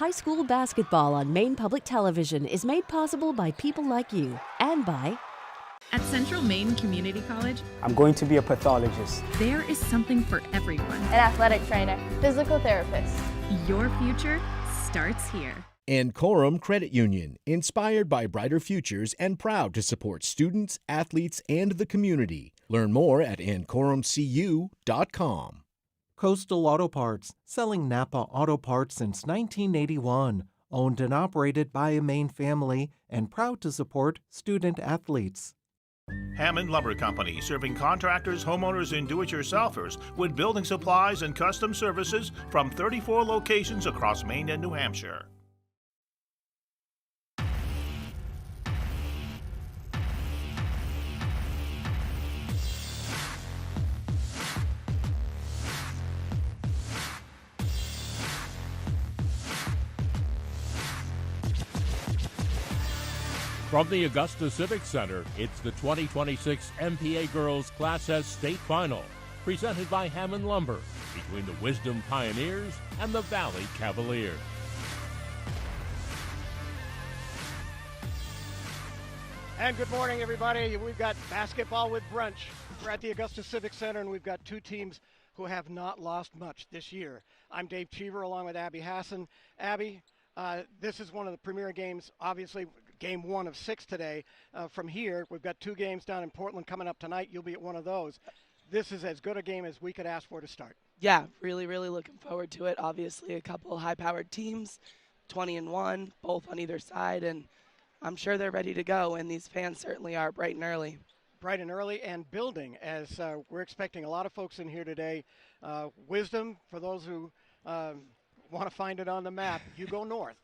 High school basketball on Maine Public Television is made possible by people like you and by At Central Maine Community College, I'm going to be a pathologist. there is something for everyone. An athletic trainer, physical therapist. Your future starts here. And Coram Credit Union, inspired by brighter futures and proud to support students, athletes, and the community. Learn more at ancoramcu.com. Coastal Auto Parts, selling Napa auto parts since 1981. Owned and operated by a Maine family and proud to support student athletes. Hammond Lumber Company, serving contractors, homeowners, and do-it-yourselfers with building supplies and custom services from 34 locations across Maine and New Hampshire. From the Augusta Civic Center, it's the 2026 MPA Girls Class S State Final, presented by Hammond Lumber, between the Wisdom Pioneers and the Valley Cavaliers. And good morning, everybody. We've got basketball with brunch. We're at the Augusta Civic Center, and we've got two teams who have not lost much this year. I'm Dave Cheever, along with Abby Hassan. Abby, this is one of the premier games, obviously, game 1 of 6 today. From here, we've got 2 games down in Portland coming up tonight. You'll be at one of those. This is as good a game as we could ask for to start. Yeah, really, really looking forward to it. Obviously, a couple high-powered teams, 20-1, both on either side, and I'm sure they're ready to go, and these fans certainly are bright and early. Bright and early and building, as we're expecting a lot of folks in here today. Wisdom, for those who want to find it on the map, you go north.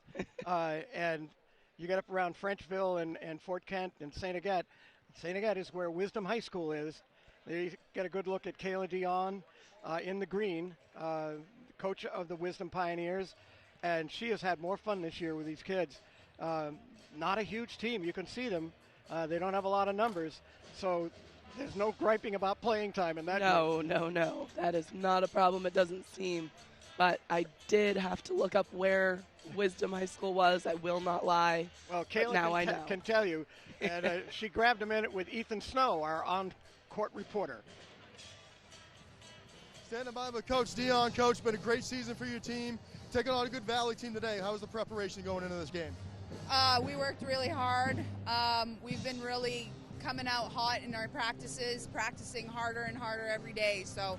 And you get up around Frenchville and Fort Kent and St. Agathe. St. Agathe is where Wisdom High School is. They get a good look at Kayla Dion in the green, coach of the Wisdom Pioneers. And she has had more fun this year with these kids. Not a huge team. You can see them. They don't have a lot of numbers. So there's no griping about playing time in that group. No. That is not a problem, it doesn't seem. But I did have to look up where Wisdom High School was. I will not lie. Well, Kayla can tell you. And she grabbed a minute with Ethan Snow, our on-court reporter. Standing by with Coach Dion. Coach, been a great season for your team. Taking on a good Valley team today. How was the preparation going into this game? We worked really hard. We've been really coming out hot in our practices, practicing harder and harder every day. So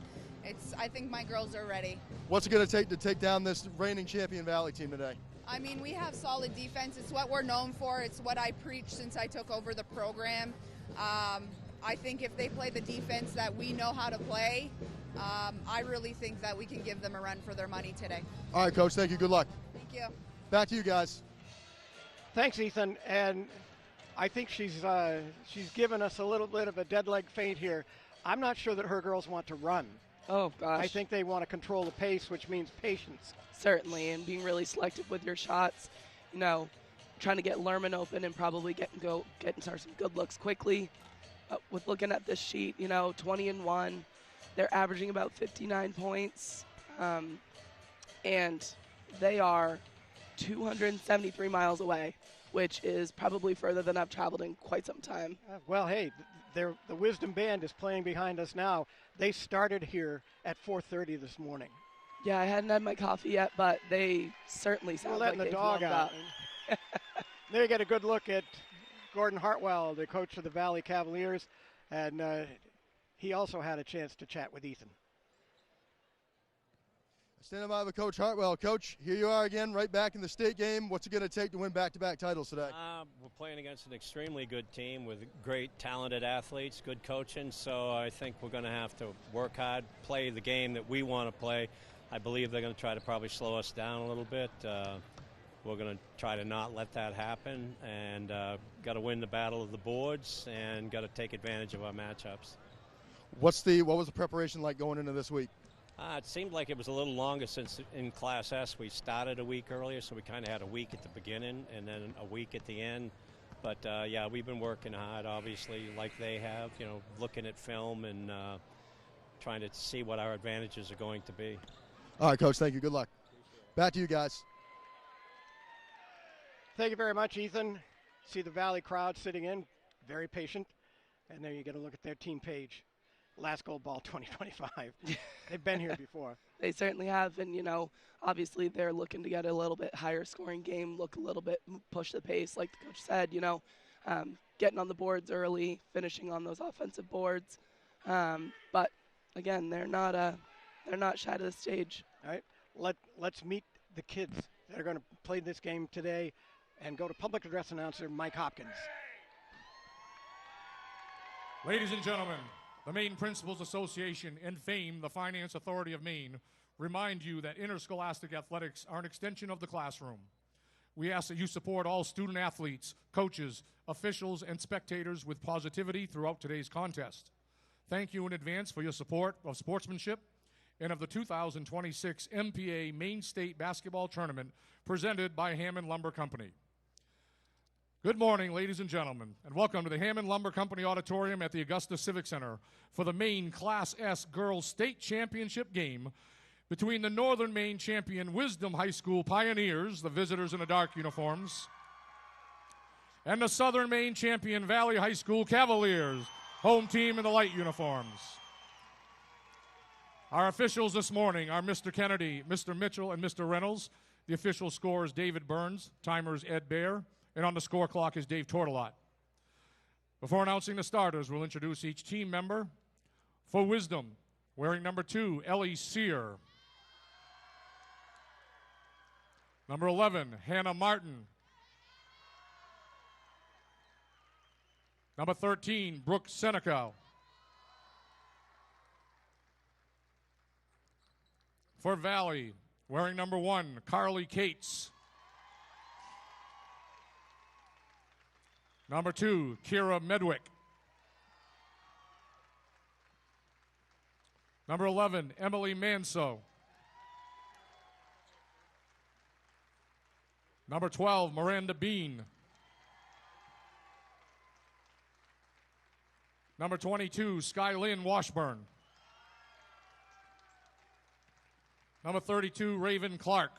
I think my girls are ready. What's it going to take down this reigning champion Valley team today? I mean, we have solid defense. It's what we're known for. It's what I preach since I took over the program. I think if they play the defense that we know how to play, I really think that we can give them a run for their money today. All right, Coach. Thank you. Good luck. Thank you. Back to you guys. Thanks, Ethan. And I think she's given us a little bit of a dead leg feint here. I'm not sure that her girls want to run. Oh, gosh. I think they want to control the pace, which means patience. Certainly, and being really selective with your shots. You know, trying to get Lerman open and probably getting some good looks quickly. With looking at this sheet, 20-1, they're averaging about 59 points, and they are 273 miles away, which is probably further than I've traveled in quite some time. Well, hey, the Wisdom Band is playing behind us now. They started here at 4:30 this morning. Yeah, I hadn't had my coffee yet, but they certainly sound like they've warmed up. There you get a good look at Gordon Hartwell, the coach of the Valley Cavaliers, and he also had a chance to chat with Ethan. Standing by with Coach Hartwell. Coach, here you are again, right back in the state game. What's it going to take to win back-to-back titles today? We're playing against an extremely good team with great, talented athletes, good coaching, so I think we're going to have to work hard, play the game that we want to play. I believe they're going to try to probably slow us down a little bit. We're going to try to not let that happen, and got to win the battle of the boards and got to take advantage of our matchups. What was the preparation like going into this week? It seemed like it was a little longer since in Class S we started a week earlier, so we kind of had a week at the beginning and then a week at the end. But, yeah, we've been working hard, obviously, like they have, looking at film and trying to see what our advantages are going to be. All right, Coach, thank you. Good luck. Back to you guys. Thank you very much, Ethan. See the Valley crowd sitting in, very patient. And there you get a look at their team page. Last Gold Ball 2025. They've been here before. They certainly have, and obviously they're looking to get a little bit higher scoring game, look a little bit, push the pace, like the coach said. Getting on the boards early, finishing on those offensive boards. But again, they're not shy to the stage. All right, let's meet the kids that are going to play this game today, and go to public address announcer Mike Hopkins. Ladies and gentlemen, the Maine Principals Association and FAME, the Finance Authority of Maine, remind you that interscholastic athletics are an extension of the classroom. We ask that you support all student athletes, coaches, officials, and spectators with positivity throughout today's contest. Thank you in advance for your support of sportsmanship and of the 2026 MPA Maine State Basketball Tournament presented by Hammond Lumber Company. Good morning, ladies and gentlemen, and welcome to the Hammond Lumber Company Auditorium at the Augusta Civic Center for the Maine Class S Girls State Championship game between the Northern Maine champion Wisdom High School Pioneers, the visitors in the dark uniforms, and the Southern Maine champion Valley High School Cavaliers, home team in the light uniforms. Our officials this morning are Mr. Kennedy, Mr. Mitchell, and Mr. Reynolds. The official scorer is David Burns, timers Ed Baer, and on the score clock is Dave Tortolot. Before announcing the starters, we'll introduce each team member. For Wisdom, wearing number 2, Ellie Sear. Number 11, Hannah Martin. Number 13, Brooke Seneca. For Valley, wearing number 1, Carly Cates. Number 2, Kira Medwick. Number 11, Emily Manso. Number 12, Miranda Bean. Number 22, Skylyn Washburn. Number 32, Raven Clark.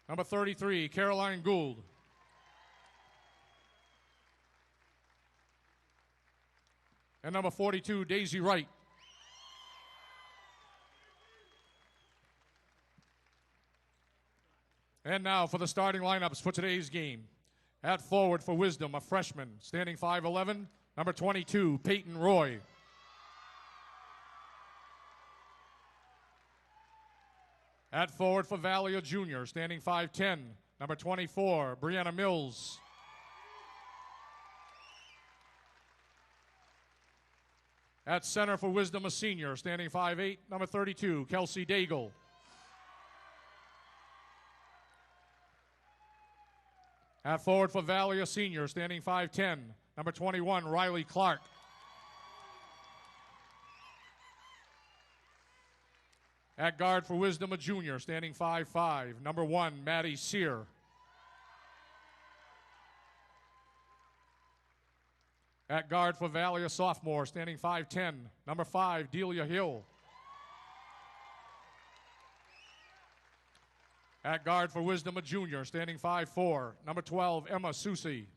Number 33, Caroline Gould. And number 42, Daisy Wright. And now for the starting lineups for today's game. At forward for Wisdom, a freshman, standing 5'11", number 22, Peyton Roy. At forward for Valley, a junior, standing 5'10", number 24, Brianna Mills. At center for Wisdom, a senior, standing 5'8", number 32, Kelsey Daigle. At forward for Valley, a senior, standing 5'10", number 21, Riley Clark. At guard for Wisdom, a junior, standing 5'5", number 1, Maddie Sear. At guard for Valley, a sophomore, standing 5'10", number 5, Delia Hill. At guard for Wisdom, a junior, standing 5'4", number 12, Emma Susi.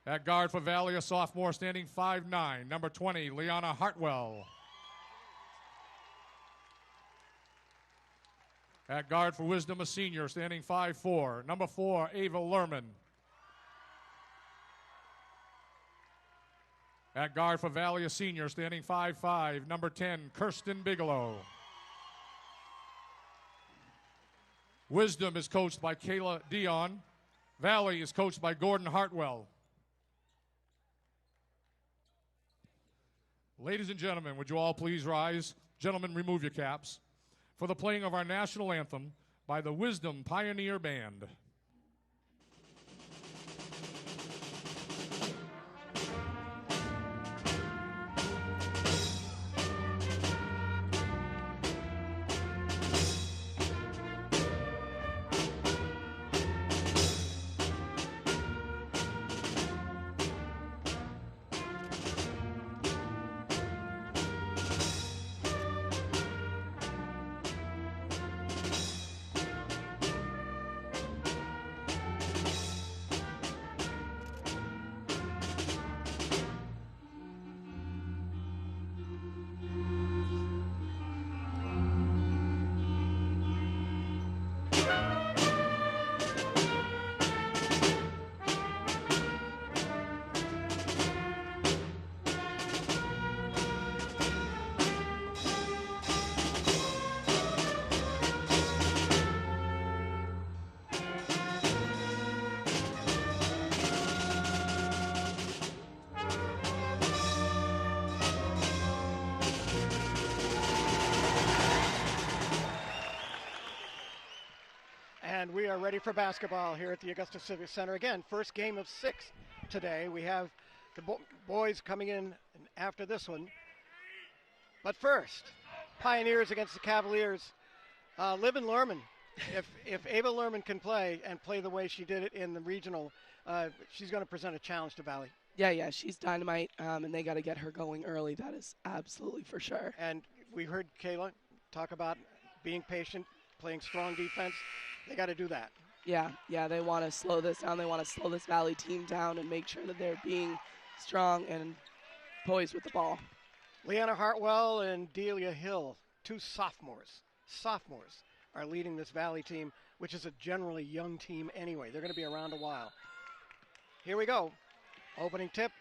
At guard for Valley, a sophomore, standing 5'9", number 20, Liana Hartwell. At guard for Wisdom, a senior, standing 5'4", number 4, Ava Lerman. At guard for Valley, a senior, standing 5'5", number 10, Kirsten Bigelow. Wisdom is coached by Kayla Dion. Valley is coached by Gordon Hartwell. Ladies and gentlemen, would you all please rise? Gentlemen, remove your caps. For the playing of our national anthem by the Wisdom Pioneer Band. are ready for basketball here at the Augusta Civic Center. Again, first game of 6 today. We have the boys coming in after this one. But first, Pioneers against the Cavaliers. Liv and Lerman, if Ava Lerman can play and play the way she did it in the regional, she's going to present a challenge to Valley. Yeah, she's dynamite, and they got to get her going early. That is absolutely for sure. And we heard Kayla talk about being patient, playing strong defense. They got to do that. Yeah, they want to slow this down. They want to slow this Valley team down and make sure that they're being strong and poised with the ball. Leanna Hartwell and Delia Hill, 2 sophomores, are leading this Valley team, which is a generally young team anyway. They're going to be around a while. Here we go. Opening tip,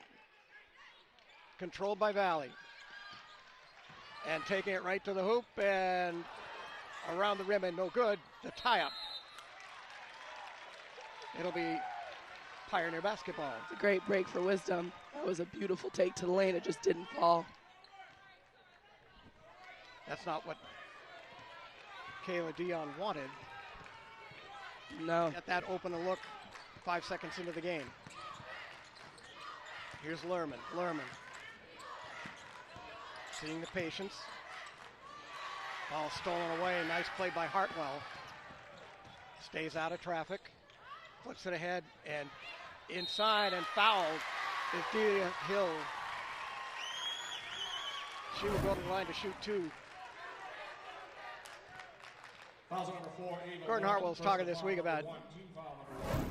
controlled by Valley. And taking it right to the hoop and around the rim and no good. The tie-up. It'll be Pioneer basketball. It's a great break for Wisdom. That was a beautiful take to the lane. It just didn't fall. That's not what Kayla Dion wanted. No. Get that open a look 5 seconds into the game. Here's Lerman. Seeing the patience. Ball stolen away. Nice play by Hartwell. Stays out of traffic. Flips it ahead and inside and fouled is Delia Hill. She will go to the line to shoot 2. Gordon Hartwell's talking this week about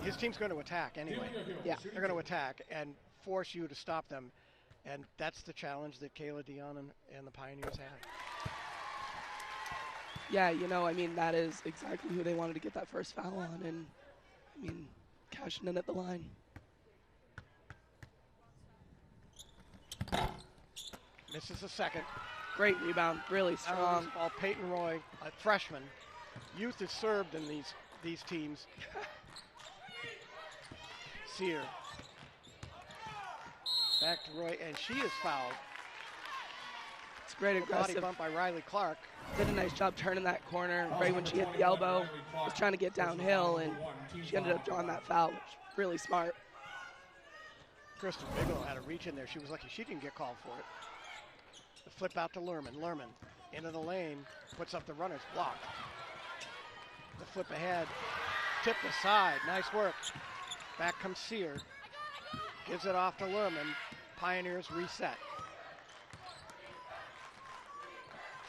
his team's going to attack anyway. Yeah. They're going to attack and force you to stop them. And that's the challenge that Kayla Dion and the Pioneers had. Yeah, that is exactly who they wanted to get that first foul on. And, cashing in at the line. Misses the second. Great rebound, really strong. Ball, Peyton Roy, a freshman. Youth is served in these teams. Sear. Back to Roy, and she is fouled. It's great aggressive. Body bump by Riley Clark. Did a nice job turning that corner right when she hit the elbow. Was trying to get downhill, and she ended up drawing that foul, which was really smart. Kristen Bigelow had a reach in there. She was lucky she didn't get called for it. The flip out to Lerman. Lerman into the lane, puts up the runners, blocked. The flip ahead, tipped aside, nice work. Back comes Sear, gives it off to Lerman. Pioneers reset.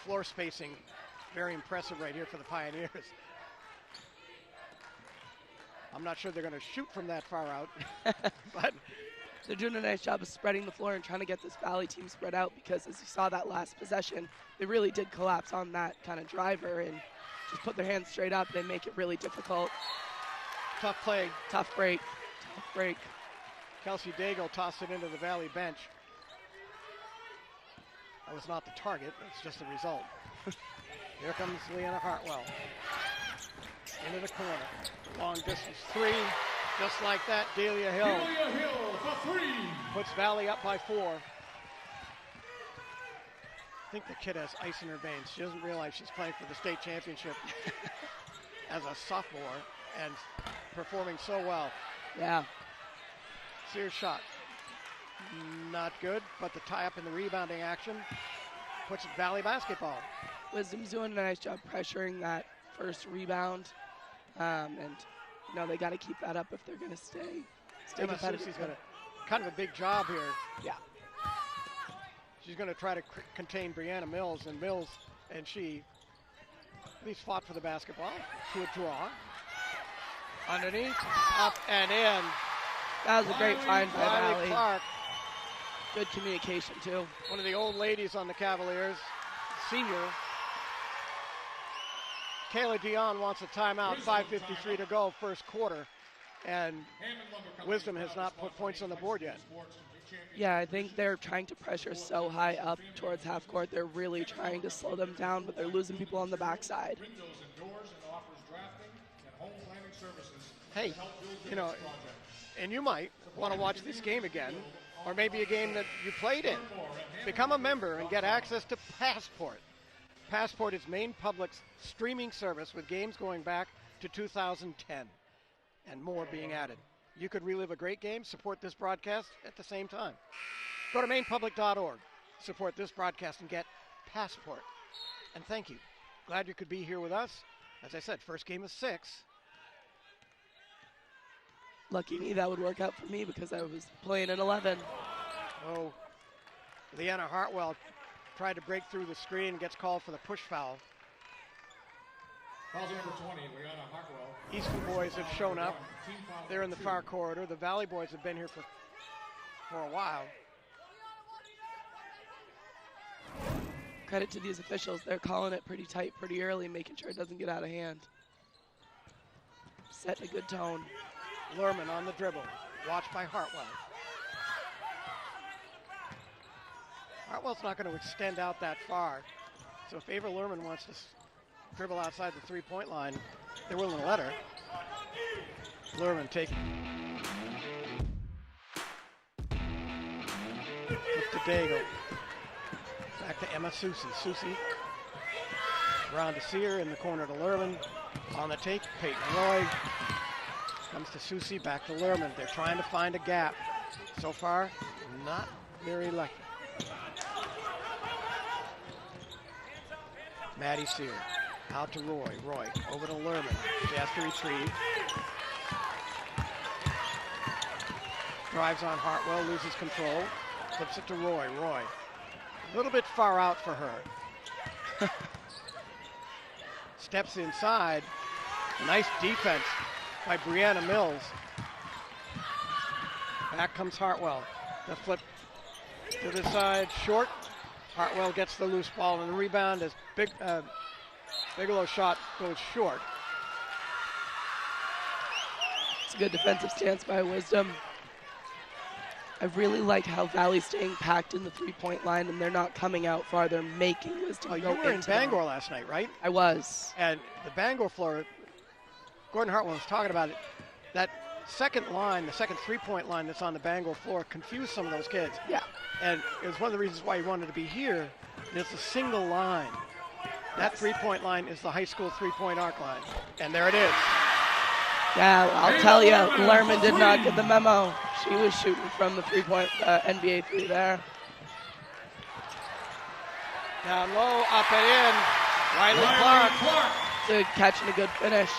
Floor spacing, very impressive right here for the Pioneers. I'm not sure they're going to shoot from that far out, but they're doing a nice job of spreading the floor and trying to get this Valley team spread out, because as you saw that last possession, they really did collapse on that kind of driver and just put their hands straight up. They make it really difficult. Tough play. Tough break. Kelsey Daigle tossed it into the Valley bench. That was not the target, it's just the result. Here comes Leanna Hartwell. Into the corner. Long distance 3. Just like that, Delia Hill. Delia Hill for 3. Puts Valley up by 4. I think the kid has ice in her veins. She doesn't realize she's playing for the state championship as a sophomore and performing so well. Yeah. Sears shot. Not good, but the tie-up in the rebounding action puts Valley basketball. Wisdom's doing a nice job pressuring that first rebound. And they got to keep that up if they're going to stay competitive. She's got kind of a big job here. Yeah. She's going to try to contain Brianna Mills, and she at least fought for the basketball to a draw. Underneath, up and in. That was a great find by Valley. Clark. Good communication, too. One of the old ladies on the Cavaliers, senior. Kayla Dion wants a timeout, 5:53 to go, first quarter. And Wisdom has not put points on the board yet. Yeah, I think they're trying to pressure so high up towards half court. They're really trying to slow them down, but they're losing people on the backside. Hey, and you might want to watch this game again, or maybe a game that you played in. Become a member and get access to Passport. Passport is Maine Public's streaming service with games going back to 2010, and more being added. You could relive a great game, support this broadcast at the same time. Go to mainepublic.org, support this broadcast, and get Passport. And thank you. Glad you could be here with us. As I said, first game of 6. Lucky me, that would work out for me because I was playing in 11. Oh, Leanna Hartwell tried to break through the screen, gets called for the push foul. Foul number 20, Leanna Hartwell. Eastern boys have shown up. They're in the far corridor. The Valley boys have been here for a while. Credit to these officials. They're calling it pretty tight pretty early, making sure it doesn't get out of hand. Setting a good tone. Lerman on the dribble, watched by Hartwell. Hartwell's not going to extend out that far. So if Ava Lerman wants to dribble outside the three-point line, they're willing to let her. Lerman taking. To Daigle. Back to Emma Susie. Susie around to Sear in the corner to Lerman. On the take, Peyton Roy. Comes to Susie, back to Lerman. They're trying to find a gap. So far, not very lucky. Maddie Sear, out to Roy. Roy, over to Lerman. She has to retrieve. Drives on Hartwell, loses control. Flips it to Roy. Roy, a little bit far out for her. Steps inside. Nice defense by Brianna Mills. Back comes Hartwell. The flip to the side, short. Hartwell gets the loose ball, and the rebound as Bigelow's shot goes short. It's a good defensive stance by Wisdom. I really like how Valley's staying packed in the three-point line, and they're not coming out far. They're making Wisdom go You were in into Bangor them. last night, right? I was. And the Bangor floor, Gordon Hartwell was talking about it. That second line, the second three-point line that's on the Bangor floor confused some of those kids. Yeah. And it was one of the reasons why he wanted to be here. And it's a single line. That three-point line is the high school three-point arc line. And there it is. Yeah, I'll tell you, Lerman did not get the memo. She was shooting from the three-point NBA three there. Down low, up and in. Riley Clark. Good catch and a good finish.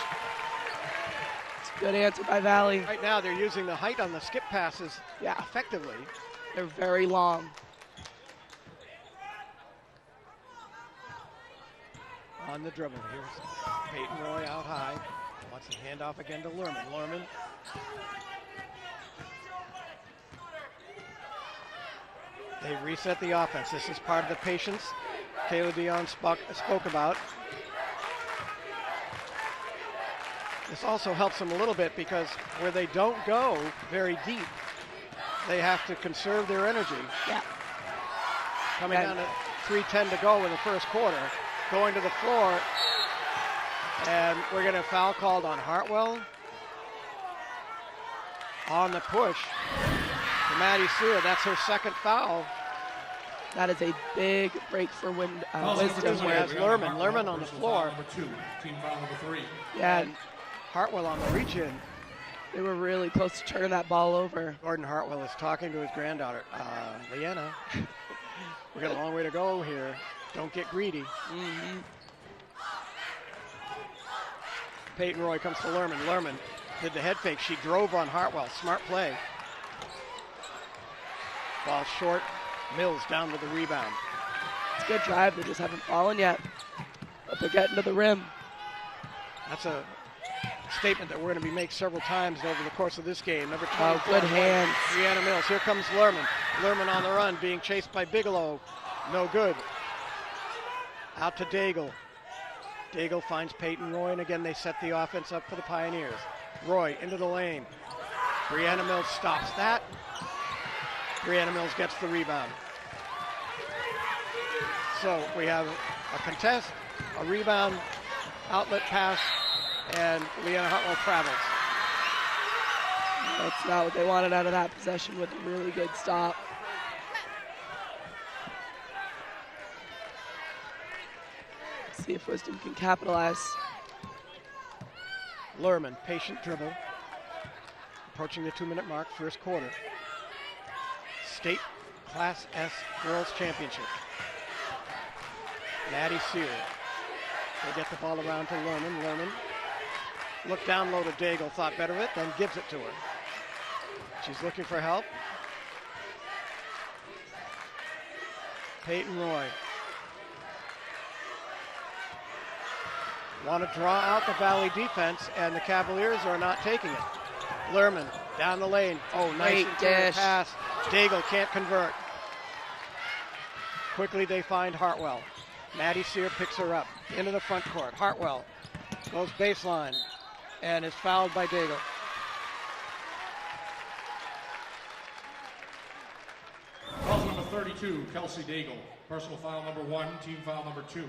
It's a good answer by Valley. Right now they're using the height on the skip passes effectively. They're very long. On the dribble, here's Peyton Roy out high. Wants to hand off again to Lerman. Lerman. They reset the offense. This is part of the patience Kayla Dion spoke about. This also helps them a little bit because where they don't go very deep, they have to conserve their energy. Yeah. Coming down to 3:10 to go in the first quarter. Going to the floor. And we're going to foul called on Hartwell. On the push to Maddie Sear. That's her second foul. That is a big break for Wisdom. Has Lerman on the floor. Number 2, team foul number 3. Yeah. And Hartwell on the reach-in. They were really close to turning that ball over. Gordon Hartwell is talking to his granddaughter. Leanna, we got a long way to go here. Don't get greedy. Mm-hmm. Peyton Roy comes to Lerman. Lerman did the head fake. She drove on Hartwell. Smart play. Ball short. Mills down with the rebound. It's a good drive. They just haven't fallen yet. But they're getting to the rim. That's a statement that we're going to be made several times over the course of this game. Number 24. Oh, good hands. Brianna Mills. Here comes Lerman. Lerman on the run, being chased by Bigelow. No good. Out to Daigle. Daigle finds Peyton Roy, and again they set the offense up for the Pioneers. Roy into the lane. Brianna Mills stops that. Brianna Mills gets the rebound. So we have a contest, a rebound, outlet pass, and Leanna Hartwell travels. That's not what they wanted out of that possession with a really good stop. See if Wisdom can capitalize. Lerman, patient dribble. Approaching the 2-minute mark, first quarter. State Class S Girls Championship. Maddie Sear. They get the ball around to Lerman. Lerman looked down low to Daigle, thought better of it, then gives it to her. She's looking for help. Peyton Roy. Want to draw out the Valley defense, and the Cavaliers are not taking it. Lerman down the lane. Oh, nice interior pass. Daigle can't convert. Quickly they find Hartwell. Maddie Sear picks her up into the front court. Hartwell goes baseline and is fouled by Daigle. Foul number 32, Kelsey Daigle. Personal foul number 1, team foul number 2.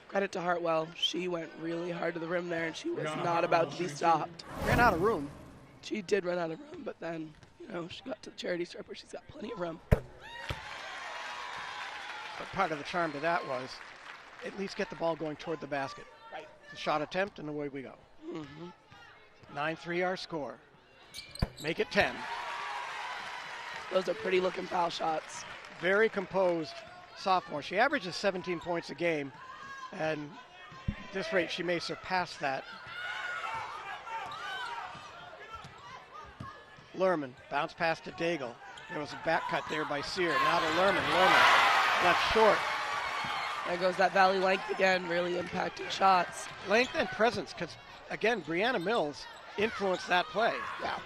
Credit to Hartwell. She went really hard to the rim there, and she was not about to be stopped. Ran out of room. She did run out of room, but then, she got to the charity stripe where she's got plenty of room. But part of the charm to that was at least get the ball going toward the basket. Right. The shot attempt, and away we go. 9-3 our score. Make it 10. Those are pretty looking foul shots. Very composed sophomore. She averages 17 points a game, and at this rate she may surpass that. Lerman, bounce pass to Daigle. There was a back cut there by Sear. Now to Lerman. Lerman left short. There goes that Valley length again, really impacting shots. Length and presence, because again, Brianna Mills influenced that play. Yeah.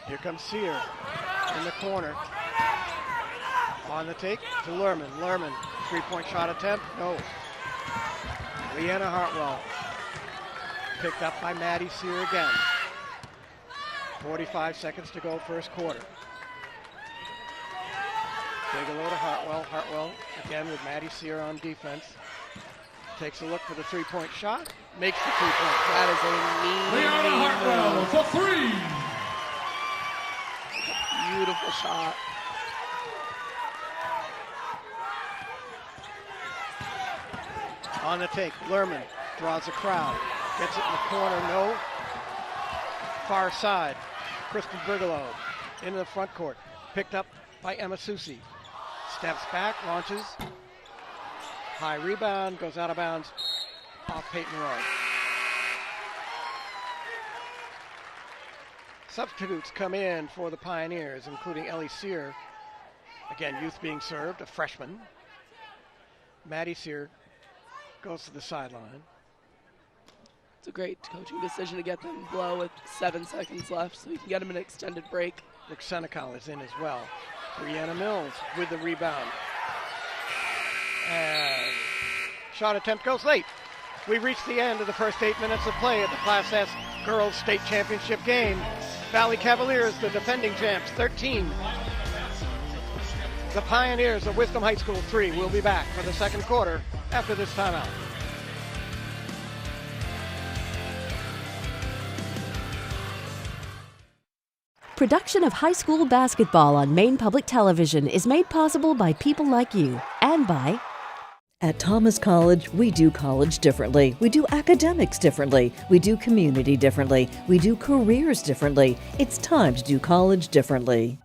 Here comes Sear in the corner. On the take to Lerman. Lerman, 3-point shot attempt, no. Leanna Hartwell. Picked up by Maddie Sear again. 45 seconds to go, first quarter. Daigle to Hartwell. Hartwell again with Maddie Sear on defense. Takes a look for the 3-point shot. Makes the 3-point shot. That is a mean Hartwell for 3. Beautiful shot. On the take, Lerman draws a crowd. Gets it in the corner, no. Far side, Kristen Bigelow into the front court. Picked up by Emma Susi. Steps back, launches. High rebound, goes out of bounds off Peyton Roy. Substitutes come in for the Pioneers, including Ellie Sear. Again, youth being served, a freshman. Maddie Sear goes to the sideline. It's a great coaching decision to get them low with 7 seconds left so you can get them an extended break. Brooke Senecal is in as well. Brianna Mills with the rebound. And shot attempt goes late. We've reached the end of the first 8 minutes of play at the Class S Girls State Championship game. Valley Cavaliers, the defending champs, 13. The Pioneers of Wisdom High School, 3. We'll be back for the second quarter after this timeout. Production of high school basketball on Maine Public Television is made possible by people like you and by... At Thomas College, we do college differently. We do academics differently. We do community differently. We do careers differently. It's time to do college differently.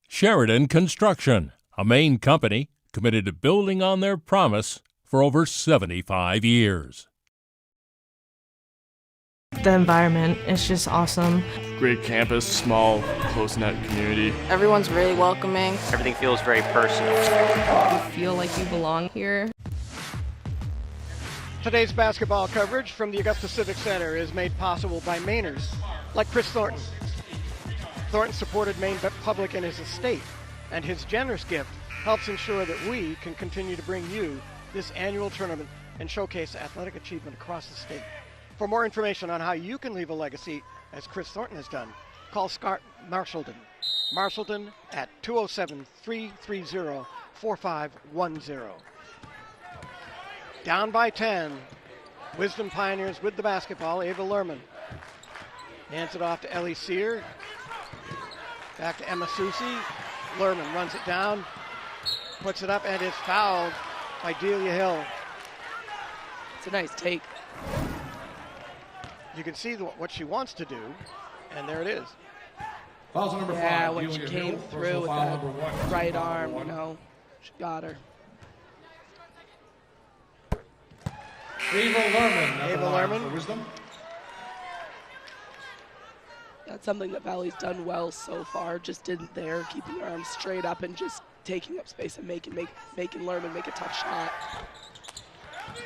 Sheridan Construction, a Maine company committed to building on their promise for over 75 years. The environment is just awesome. Great campus, small, close-knit community. Everyone's really welcoming. Everything feels very personal. You feel like you belong here. Today's basketball coverage from the Augusta Civic Center is made possible by Mainers like Chris Thornton. Thornton supported Maine Public in his estate, and his generous gift helps ensure that we can continue to bring you this annual tournament and showcase athletic achievement across the state. For more information on how you can leave a legacy, as Chris Thornton has done, call Scott Marshallton. Marshallton at 207-330-4510. Down by 10. Wisdom Pioneers with the basketball. Ava Lerman hands it off to Ellie Sear. Back to Emma Susi. Lerman runs it down, puts it up, and is fouled by Delia Hill. It's a nice take. You can see what she wants to do, and there it is. Foul number Yeah, 5. when she came through with that right arm, you know, she got her. Ava Lerman. Ava Lerman. For Wisdom. That's something that Valley's done well so far. Just didn't there, keeping her arms straight up and just taking up space and making Lerman make a tough shot.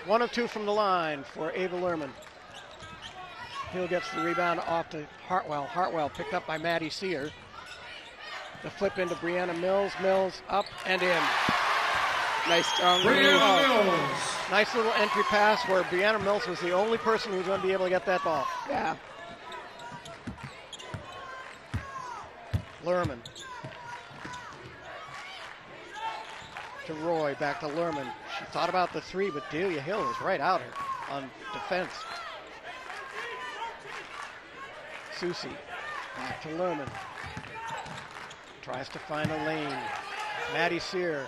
1 of 2 from the line for Ava Lerman. Hill gets the rebound off to Hartwell. Hartwell picked up by Maddie Sear. The flip into Brianna Mills. Mills up and in. Nice strong move. Mills. Nice little entry pass where Brianna Mills was the only person who was going to be able to get that ball. Yeah. Lerman. To Roy, back to Lerman. She thought about the 3, but Delia Hill was right out her on defense. Susie, back to Lerman. Tries to find a lane. Maddie Sear.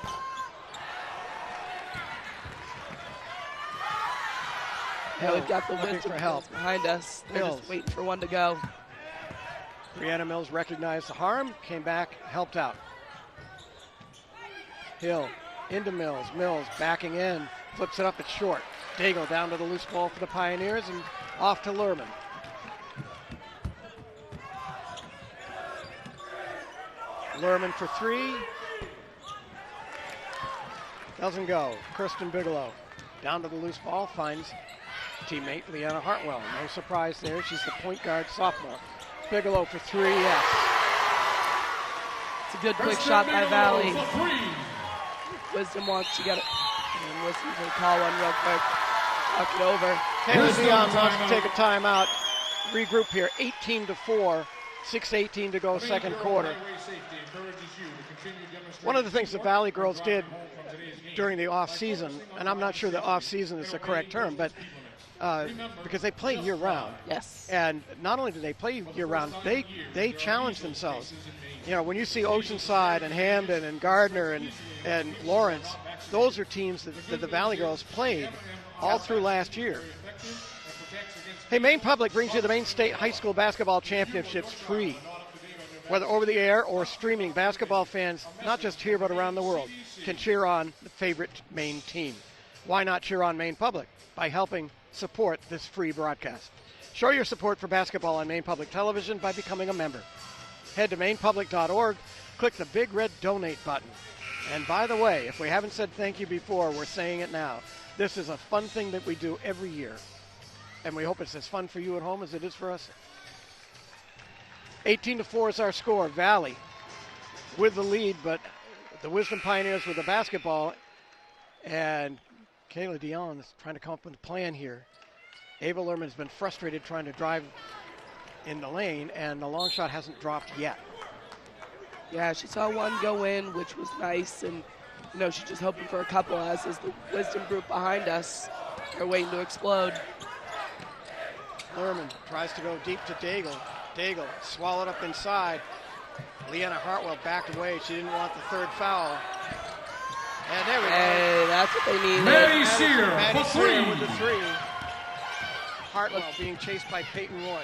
Yeah, we've got the looking Wisdom for help behind us. They're Mills. just waiting for one to go. Brianna Mills recognized the harm, came back, helped out. Hill into Mills. Mills backing in, flips it up, it's short. Daigle down to the loose ball for the Pioneers and off to Lerman. Lerman for 3. Doesn't go. Kirsten Bigelow down to the loose ball, finds teammate Leanna Hartwell. No surprise there. She's the point guard sophomore. Bigelow for 3, yes. It's a good quick shot by Valley. Wisdom wants to get it. And Wisdom's going to call one real quick. Talk it over. Kayla Dion wants to take a timeout. Regroup here. 18-4. 6:18 to go, second quarter. One of the things the Valley girls did during the off-season, and I'm not sure the off-season is the correct term, but because they play year-round. Yes. And not only do they play year-round, they challenge themselves. You know, when you see Oceanside and Hamden and Gardner and Lawrence, those are teams that the Valley girls played all through last year. Hey, Maine Public brings you the Maine State High School Basketball Championships free. Whether over the air or streaming, basketball fans, not just here but around the world, can cheer on the favorite Maine team. Why not cheer on Maine Public? By helping support this free broadcast. Show your support for basketball on Maine Public Television by becoming a member. Head to mainepublic.org, click the big red donate button. And by the way, if we haven't said thank you before, we're saying it now. This is a fun thing that we do every year. And we hope it's as fun for you at home as it is for us. 18-4 is our score. Valley with the lead, but the Wisdom Pioneers with the basketball. And Kayla Dion is trying to come up with a plan here. Ava Lerman's been frustrated trying to drive in the lane, and the long shot hasn't dropped yet. Yeah, she saw one go in, which was nice, and you know, she's just hoping for a couple, as is the Wisdom group behind us. They're waiting to explode. Lerman tries to go deep to Daigle. Daigle swallowed up inside. Leanna Hartwell backed away. She didn't want the 3rd foul. And there we go. Hey, that's what they need. Maddie Sear Maddie for 3. Sear with the 3. Hartwell being chased by Peyton Roy.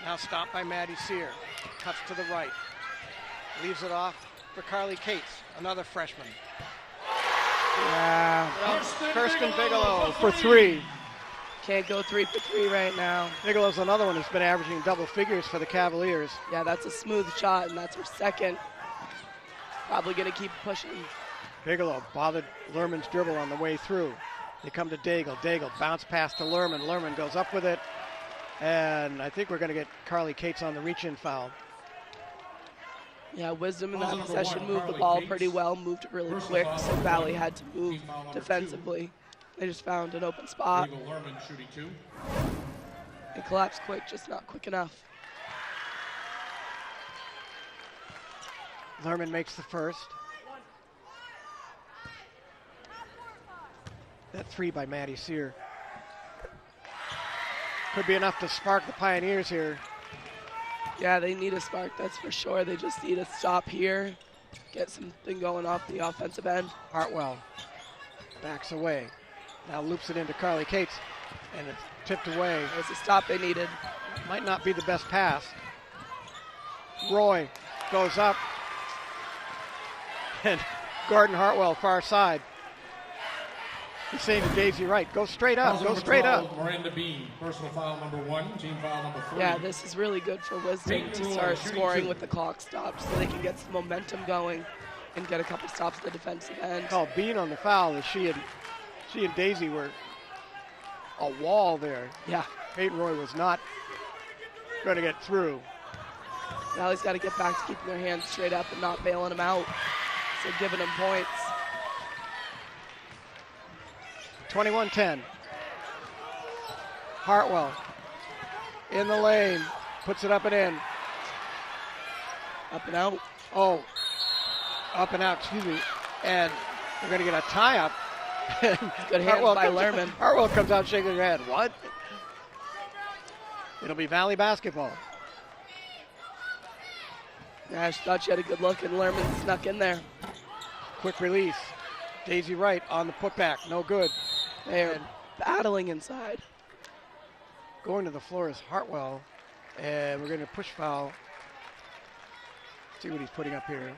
Now stopped by Maddie Sear. Cuts to the right. Leaves it off for Carly Cates, another freshman. Yeah. Kirsten Bigelow for 3. Can't go 3 for 3 right now. Bigelow's another one who's been averaging double figures for the Cavaliers. Yeah, that's a smooth shot, and that's her second. Probably going to keep pushing. Bigelow bothered Lerman's dribble on the way through. They come to Daigle. Daigle bounce pass to Lerman. Lerman goes up with it. And I think we're going to get Carly Cates on the reach-in foul. Yeah, Wisdom in that possession moved the ball pretty well, moved it really quick, so Valley had to move defensively. They just found an open spot. They collapsed quick, just not quick enough. Lerman makes the first. That 3 by Maddie Sear. Could be enough to spark the Pioneers here. Yeah, they need a spark, that's for sure. They just need a stop here, get something going off the offensive end. Hartwell backs away. Now loops it into Carly Cates. And it's tipped away. It was a stop they needed. Might not be the best pass. Roy goes up. And Gordon Hartwell, far side. He's saying to Daisy Wright, go straight up, go straight up. Miranda Bean, personal foul number 1, team foul number 3. Yeah, this is really good for Wisdom to start scoring with the clock stopped so they can get some momentum going and get a couple stops at the defensive end. Oh, Bean on the foul as she and Daisy were a wall there. Yeah. Peyton Roy was not going to get through. Valley's got to get back to keeping their hands straight up and not bailing them out. So giving them points. 21-10. Hartwell in the lane, puts it up and in. Up and out. Oh, up and out, excuse me. And we're going to get a tie-up. Good hands by Lerman. Hartwell comes out shaking her head. What? It'll be Valley basketball. Yeah, she thought she had a good look, and Lerman snuck in there. Quick release. Daisy Wright on the putback. No good. They're battling inside. Going to the floor is Hartwell. And we're going to push foul. See what he's putting up here.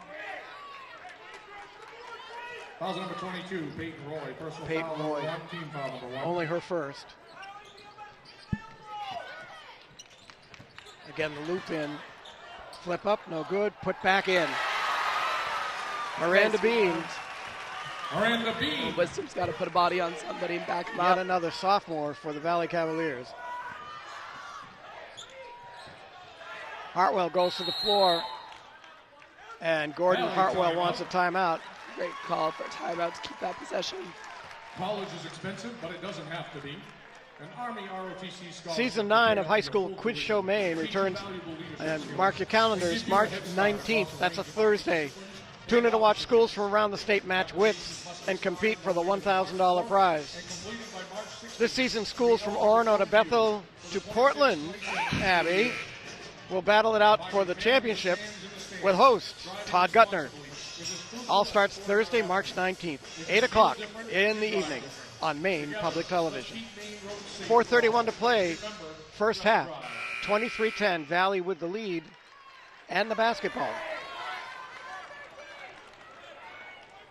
Foul number 22, Peyton Roy. Personal Peyton foul Roy. number 1, team foul number 1. Only her first. Again, the loop in. Flip up, no good. Put back in. Miranda Bean. Miranda Bean. Well, Wisdom's got to put a body on somebody and back him Not up. another sophomore for the Valley Cavaliers. Hartwell goes to the floor. And Gordon Valley Hartwell timeout. wants a timeout. Great call for a timeout to keep that possession. College is expensive, but it doesn't have to be. An Army ROTC scholarship. Season 9 of High School Quiz Show Maine returns, and mark your calendars, March 19th. That's a Thursday. Tune in to watch schools from around the state match wits and compete for the $1,000 prize. This season, schools from Orono to Bethel to Portland, Abby, will battle it out for the championship with host Todd Gutner. All starts Thursday, March 19th, 8 o'clock in the evening on Maine Public Television. 4:31 to play, first half. 23-10, Valley with the lead and the basketball.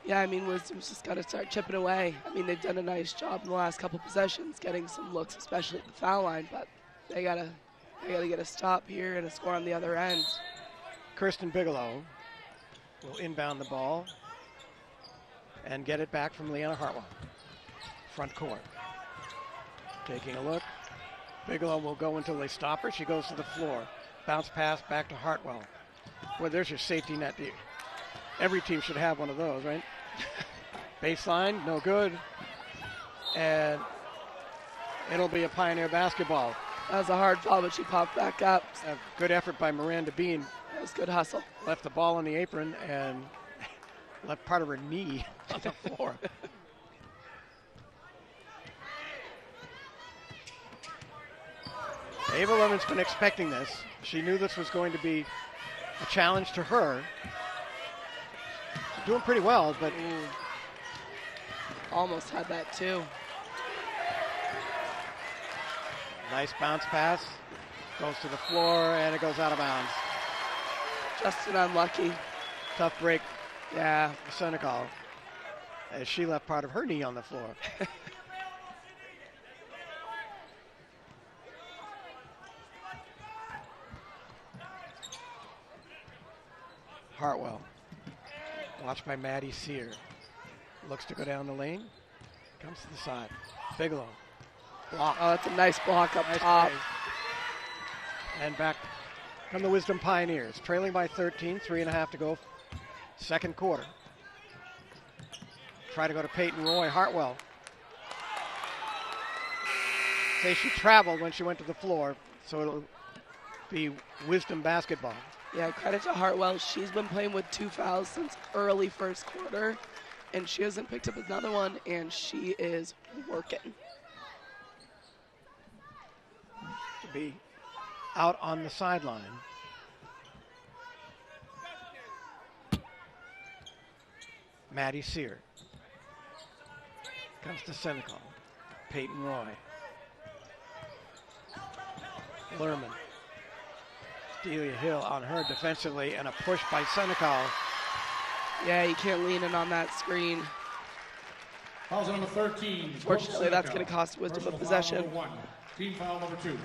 Yeah, I mean, Wisdom's just got to start chipping away. I mean, they've done a nice job in the last couple possessions, getting some looks, especially at the foul line, but they gotta get a stop here and a score on the other end. Kirsten Bigelow will inbound the ball and get it back from Leanna Hartwell. Front court. Taking a look. Bigelow will go until they stop her. She goes to the floor. Bounce pass back to Hartwell. Boy, there's your safety net. Every team should have one of those, right? Baseline, no good. And it'll be a Pioneer basketball. That was a hard foul, but she popped back up. A good effort by Miranda Bean. That was good hustle. Left the ball on the apron and left part of her knee on the floor. Ava Lerman's been expecting this. She knew this was going to be a challenge to her. She's doing pretty well, but almost had that too. Nice bounce pass. Goes to the floor and it goes out of bounds. Justin unlucky. Tough break. Yeah. For Senegal as she left part of her knee on the floor. Hartwell, watched by Maddie Sear. Looks to go down the lane. Comes to the side. Bigelow. Block. Oh, that's a nice block up Nice top. play. And back come the Wisdom Pioneers. Trailing by 13, 3.5 to go. Second quarter. Try to go to Peyton Roy. Hartwell. Say she traveled when she went to the floor, so it'll be Wisdom basketball. Yeah, credit to Hartwell. She's been playing with 2 fouls since early first quarter, and she hasn't picked up another one, and she is working. To be out on the sideline. Maddie Sear. Comes to Senegal. Peyton Roy. Lerman. Delia Hill on her defensively, and a push by Senecal. Yeah, you can't lean in on that screen. Foul number 13. Fortunately, that's going to cost Wisdom a possession. Team foul number 2.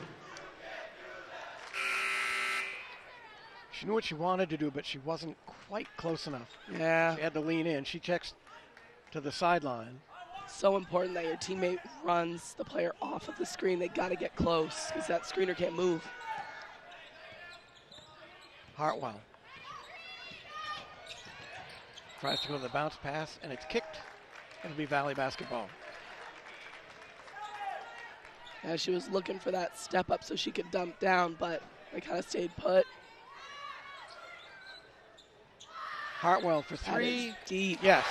She knew what she wanted to do, but she wasn't quite close enough. Yeah. She had to lean in. She checks to the sideline. So important that your teammate runs the player off of the screen. They got to get close because that screener can't move. Hartwell tries to go to the bounce pass, and it's kicked. It'll be Valley basketball. Yeah, she was looking for that step up so she could dump down, but they kind of stayed put. Hartwell for three. Deep. Yes.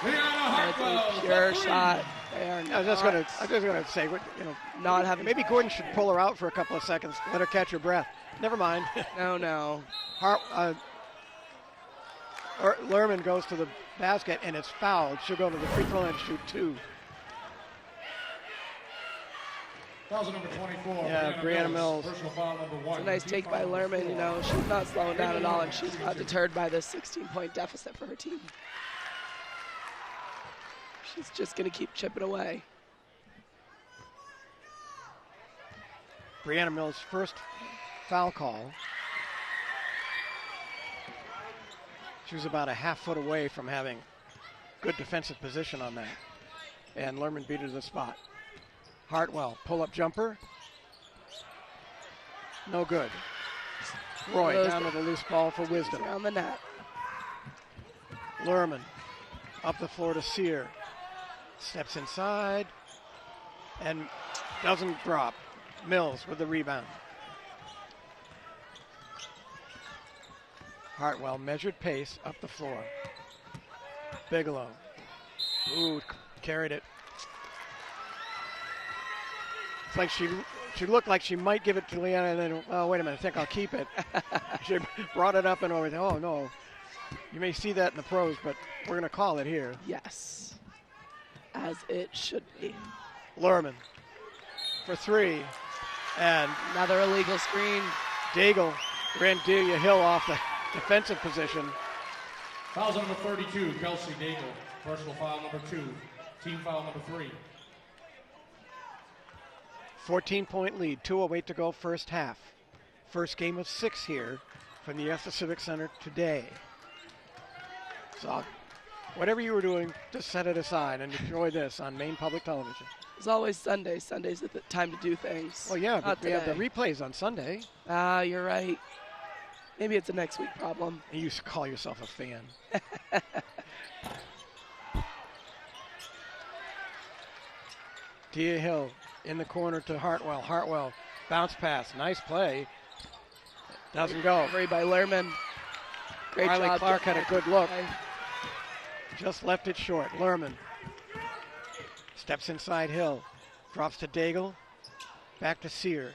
That's a pure shot. They are I was just gonna say, not having. Maybe Gordon should pull her out for a couple of seconds, let her catch her breath. Never mind. No. Lerman goes to the basket and it's fouled. She'll go to the free throw line and shoot 2. Foul number 24. Yeah, Brianna Mills. Personal foul number 1. It's a nice take by Lerman. She's not slowing down at all, and she's not deterred by this 16-point deficit for her team. She's just going to keep chipping away. Brianna Mills' first foul call. She was about a half foot away from having good defensive position on that. And Lerman beat her to the spot. Hartwell, pull-up jumper. No good. Roy down with a loose ball for Wisdom. Around the net. Lerman up the floor to Sear. Steps inside and doesn't drop. Mills with the rebound. Hartwell, measured pace, up the floor. Bigelow. Ooh, carried it. It's like she looked like she might give it to Leanna, and then, oh, wait a minute, I think I'll keep it. She brought it up and over. Oh, no. You may see that in the pros, but we're going to call it here. Yes, as it should be. Lerman for 3. And another illegal screen. Daigle ran Delia Hill off the defensive position. Foul number 32, Kelsey Daigle. Personal foul number 2. Team foul number 3. 14-point lead, 2:08 to go first half. First game of 6 here from the Estes Civic Center today. So whatever you were doing, just set it aside and enjoy this on Maine Public Television. It's always Sunday. Sunday's the time to do things. Well, yeah, but we have the replays on Sunday. Ah, you're right. Maybe it's a next week problem. You used to call yourself a fan. Tia Hill in the corner to Hartwell. Hartwell, bounce pass, nice play. Doesn't go. Free by Lerman. Great Riley job. Clark had a good look. Just left it short. Lerman steps inside Hill. Drops to Daigle. Back to Sear.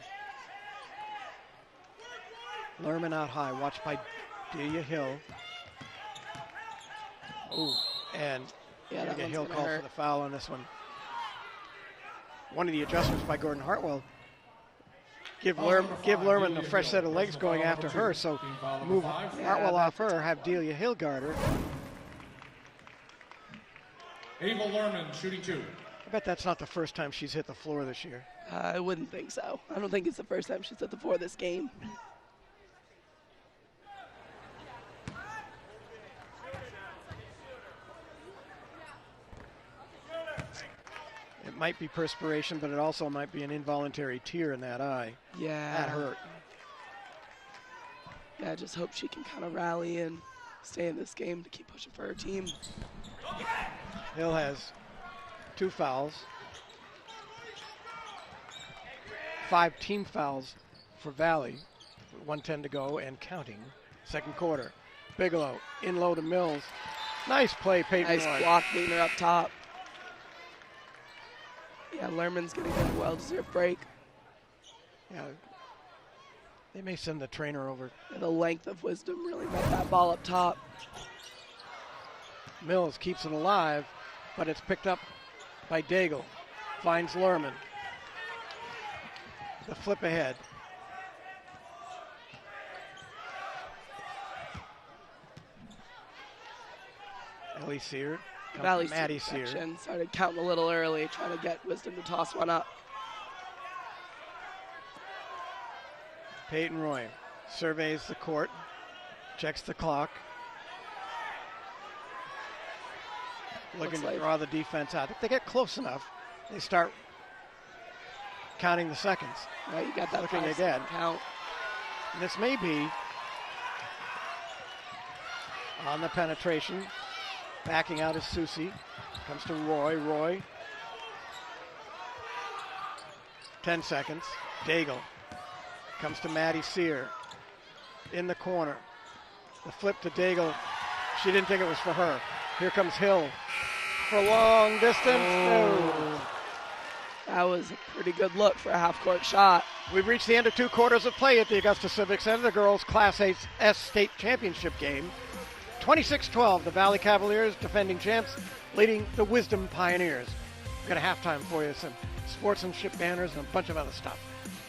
Lerman out high. Watched by Delia Hill. Ooh, and Delia Hill called for the foul on this one. One of the adjustments by Gordon Hartwell. Give Lerman a fresh set of legs going after her, so move Hartwell off her, have Delia Hill guard her. Ava Lerman shooting 2. I bet that's not the first time she's hit the floor this year. I wouldn't think so. I don't think it's the first time she's hit the floor this game. It might be perspiration, but it also might be an involuntary tear in that eye. Yeah. That hurt. Yeah, I just hope she can kind of rally and stay in this game to keep pushing for her team. Hill has 2 fouls. 5 team fouls for Valley. 1:10 to go and counting. Second quarter. Bigelow in low to Mills. Nice play, Peyton. Nice block, beating her up top. Yeah, Lerman's going to get a well-deserved break. Yeah, they may send the trainer over. And the length of Wisdom really met that ball up top. Mills keeps it alive, but it's picked up by Daigle. Finds Lerman. the flip ahead. Ellie Sear. Valley Maddie Student Sear. section started counting a little early, trying to get Wisdom to toss one up. Peyton Roy surveys the court, checks the clock. Looking to draw the defense out. If they get close enough, they start counting the seconds. Right, you got that looking 5 again. second count. And this may be on the penetration. Backing out is Susie. Comes to Roy. Roy. 10 seconds. Daigle. Comes to Maddie Sear. In the corner. The flip to Daigle. She didn't think it was for her. Here comes Hill. For long distance. No. That was a pretty good look for a half-court shot. We've reached the end of 2 quarters of play at the Augusta Civic Center, the girls' Class A S State Championship game. 26-12, the Valley Cavaliers, defending champs, leading the Wisdom Pioneers. We've got a halftime for you, some sportsmanship banners and a bunch of other stuff.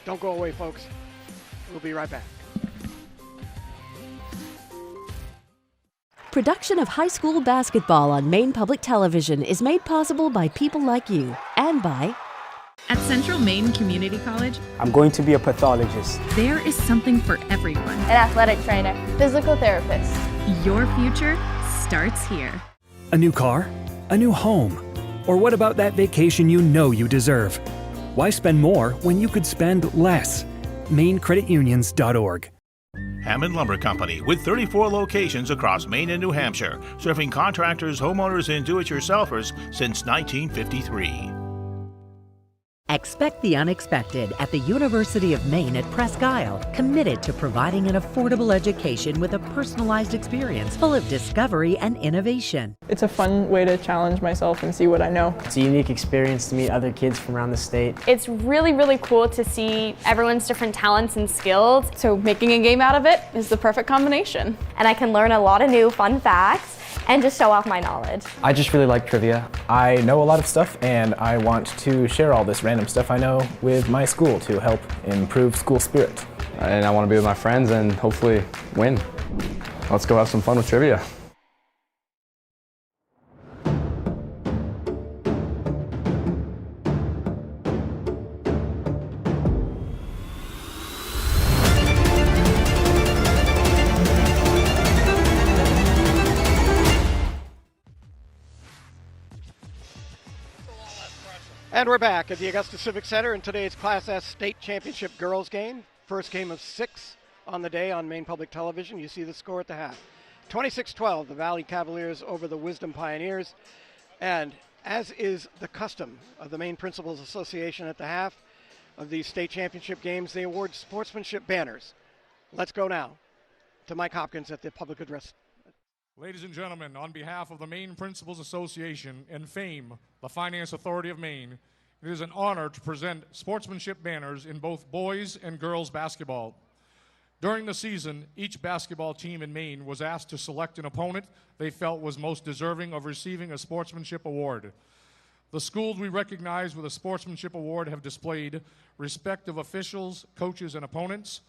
Don't go away, folks. We'll be right back. Production of high school basketball on Maine Public Television is made possible by people like you and by... At Central Maine Community College, I'm going to be a pathologist. there is something for everyone. An athletic trainer, physical therapist. Your future starts here. A new car? A new home? Or what about that vacation you know you deserve? Why spend more when you could spend less? MaineCreditUnions.org. Hammond Lumber Company, with 34 locations across Maine and New Hampshire, serving contractors, homeowners, and do-it-yourselfers since 1953. Expect the unexpected at the University of Maine at Presque Isle, committed to providing an affordable education with a personalized experience full of discovery and innovation. It's a fun way to challenge myself and see what I know. It's a unique experience to meet other kids from around the state. It's really, really cool to see everyone's different talents and skills. So making a game out of it is the perfect combination. And I can learn a lot of new fun facts and just show off my knowledge. I just really like trivia. I know a lot of stuff and I want to share all this random stuff I know with my school to help improve school spirit. And I want to be with my friends and hopefully win. Let's go have some fun with trivia. And we're back at the Augusta Civic Center in today's Class S State Championship girls game. First game of 6 on the day on Maine Public Television. You see the score at the half. 26-12, the Valley Cavaliers over the Wisdom Pioneers. And as is the custom of the Maine Principals Association at the half of these state championship games, they award sportsmanship banners. Let's go now to Mike Hopkins at the public address. Ladies and gentlemen, on behalf of the Maine Principals Association and FAME, the Finance Authority of Maine, it is an honor to present sportsmanship banners in both boys and girls basketball. During the season, each basketball team in Maine was asked to select an opponent they felt was most deserving of receiving a sportsmanship award. The schools we recognize with a sportsmanship award have displayed respect of officials, coaches, and opponents,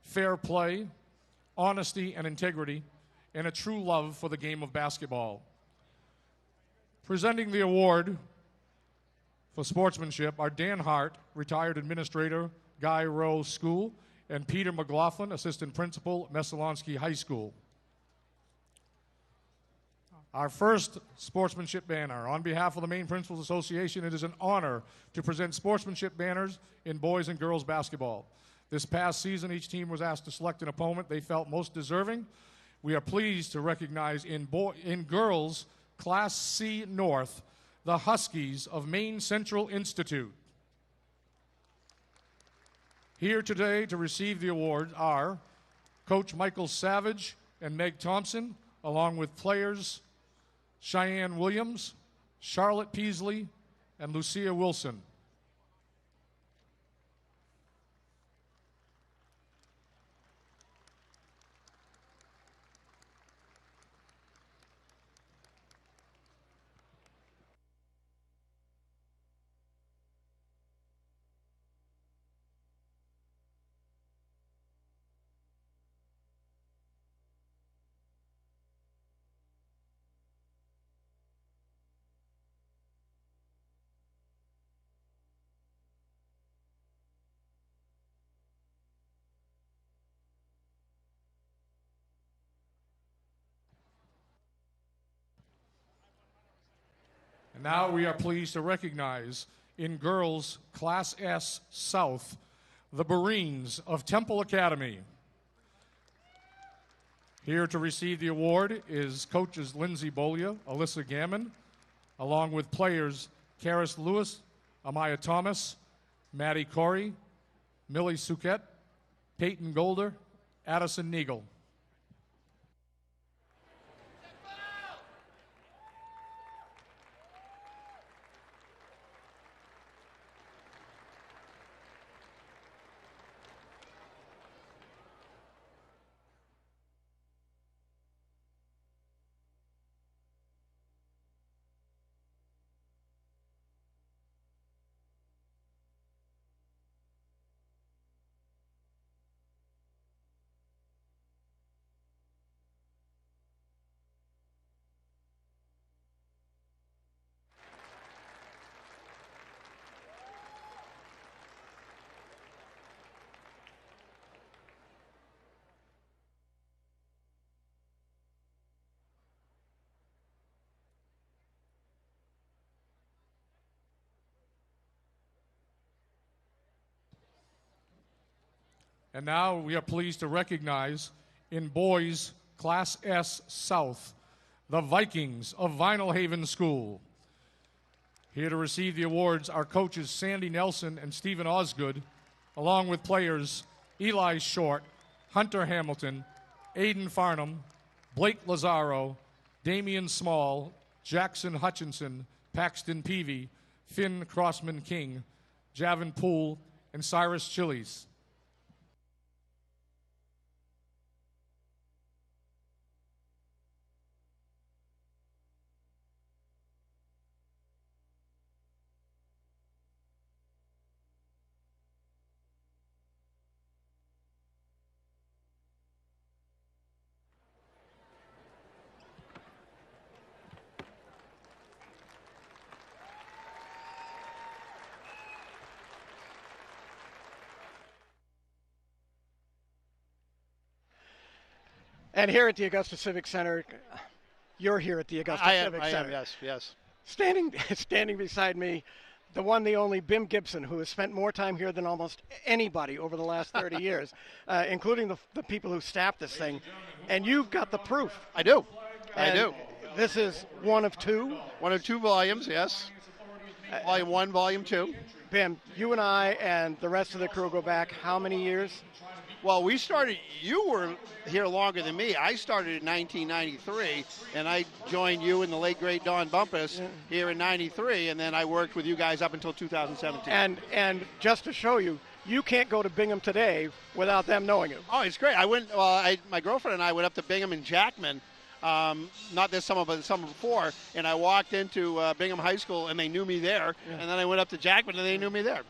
fair play, honesty and integrity, and a true love for the game of basketball. Presenting the award for sportsmanship are Dan Hart, retired administrator, Guy Rowe School, and Peter McLaughlin, assistant principal, Messalonsky High School. Our first sportsmanship banner. On behalf of the Maine Principals Association, it is an honor to present sportsmanship banners in boys and girls basketball. This past season, each team was asked to select an opponent they felt most deserving. We are pleased to recognize in girls Class C North, the Huskies of Maine Central Institute. Here today to receive the award are Coach Michael Savage and Meg Thompson, along with players Cheyenne Williams, Charlotte Peasley, and Lucia Wilson. Now we are pleased to recognize in girls Class S South, the Marines of Temple Academy. Here to receive the award is coaches Lindsay Bolia, Alyssa Gammon, along with players Karis Lewis, Amaya Thomas, Maddie Corey, Millie Suquette, Peyton Golder, Addison Neagle. And now we are pleased to recognize in boys Class S South, the Vikings of Vinyl Haven School. Here to receive the awards are coaches Sandy Nelson and Stephen Osgood, along with players Eli Short, Hunter Hamilton, Aiden Farnham, Blake Lazaro, Damian Small, Jackson Hutchinson, Paxton Peavy, Finn Crossman King, Javin Poole, and Cyrus Chiles. And here at the Augusta Civic Center, you're here at the Augusta Civic Center. Yes. Standing beside me, the one, the only Bim Gibson, who has spent more time here than almost anybody over the last 30 years, including the people who staffed this thing. And you've got the proof. I do. This is one of two? One of two volumes, yes. Volume 1, Volume 2. Bim, you and I and the rest of the crew go back how many years? Well, we started, you were here longer than me. I started in 1993, and I joined you and the late, great Don Bumpus here in 93, and then I worked with you guys up until 2017. And just to show you, you can't go to Bingham today without them knowing you. Oh, it's great. My girlfriend and I went up to Bingham and Jackman, not this summer, but the summer before, and I walked into Bingham High School, and they knew me there, and then I went up to Jackman, and they knew me there.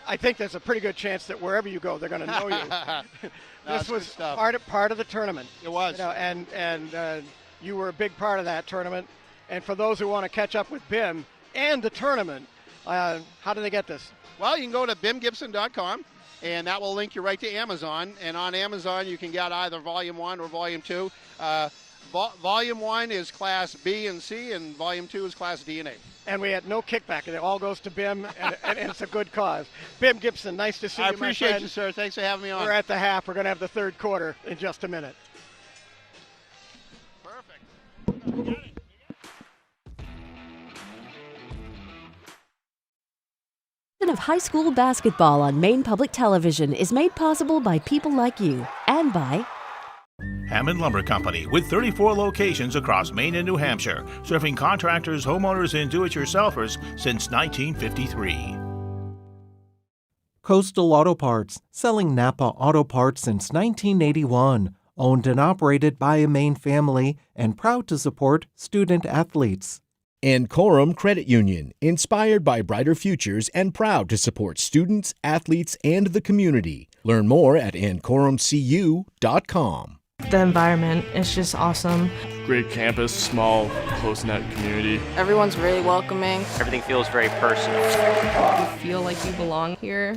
I think there's a pretty good chance that wherever you go, they're going to know you. This was part of the tournament. It was. And you were a big part of that tournament. And for those who want to catch up with Bim and the tournament, how do they get this? Well, you can go to bimgibson.com, and that will link you right to Amazon. And on Amazon, you can get either Volume 1 or Volume 2. Volume 1 is Class B and C, and Volume 2 is Class D and A. And we had no kickback. It all goes to Bim, and it's a good cause. Bim Gibson, nice to see you, my friend. I appreciate you, sir. Thanks for having me on. We're at the half. We're going to have the third quarter in just a minute. Perfect. Of high school basketball on Maine Public Television is made possible by people like you and by Hammond Lumber Company, with 34 locations across Maine and New Hampshire, serving contractors, homeowners, and do-it-yourselfers since 1953. Coastal Auto Parts, selling Napa auto parts since 1981. Owned and operated by a Maine family and proud to support student athletes. And Coram Credit Union, inspired by brighter futures and proud to support students, athletes, and the community. Learn more at ancoramcu.com. The environment is just awesome. Great campus, small, close-knit community. Everyone's really welcoming. Everything feels very personal. You feel like you belong here.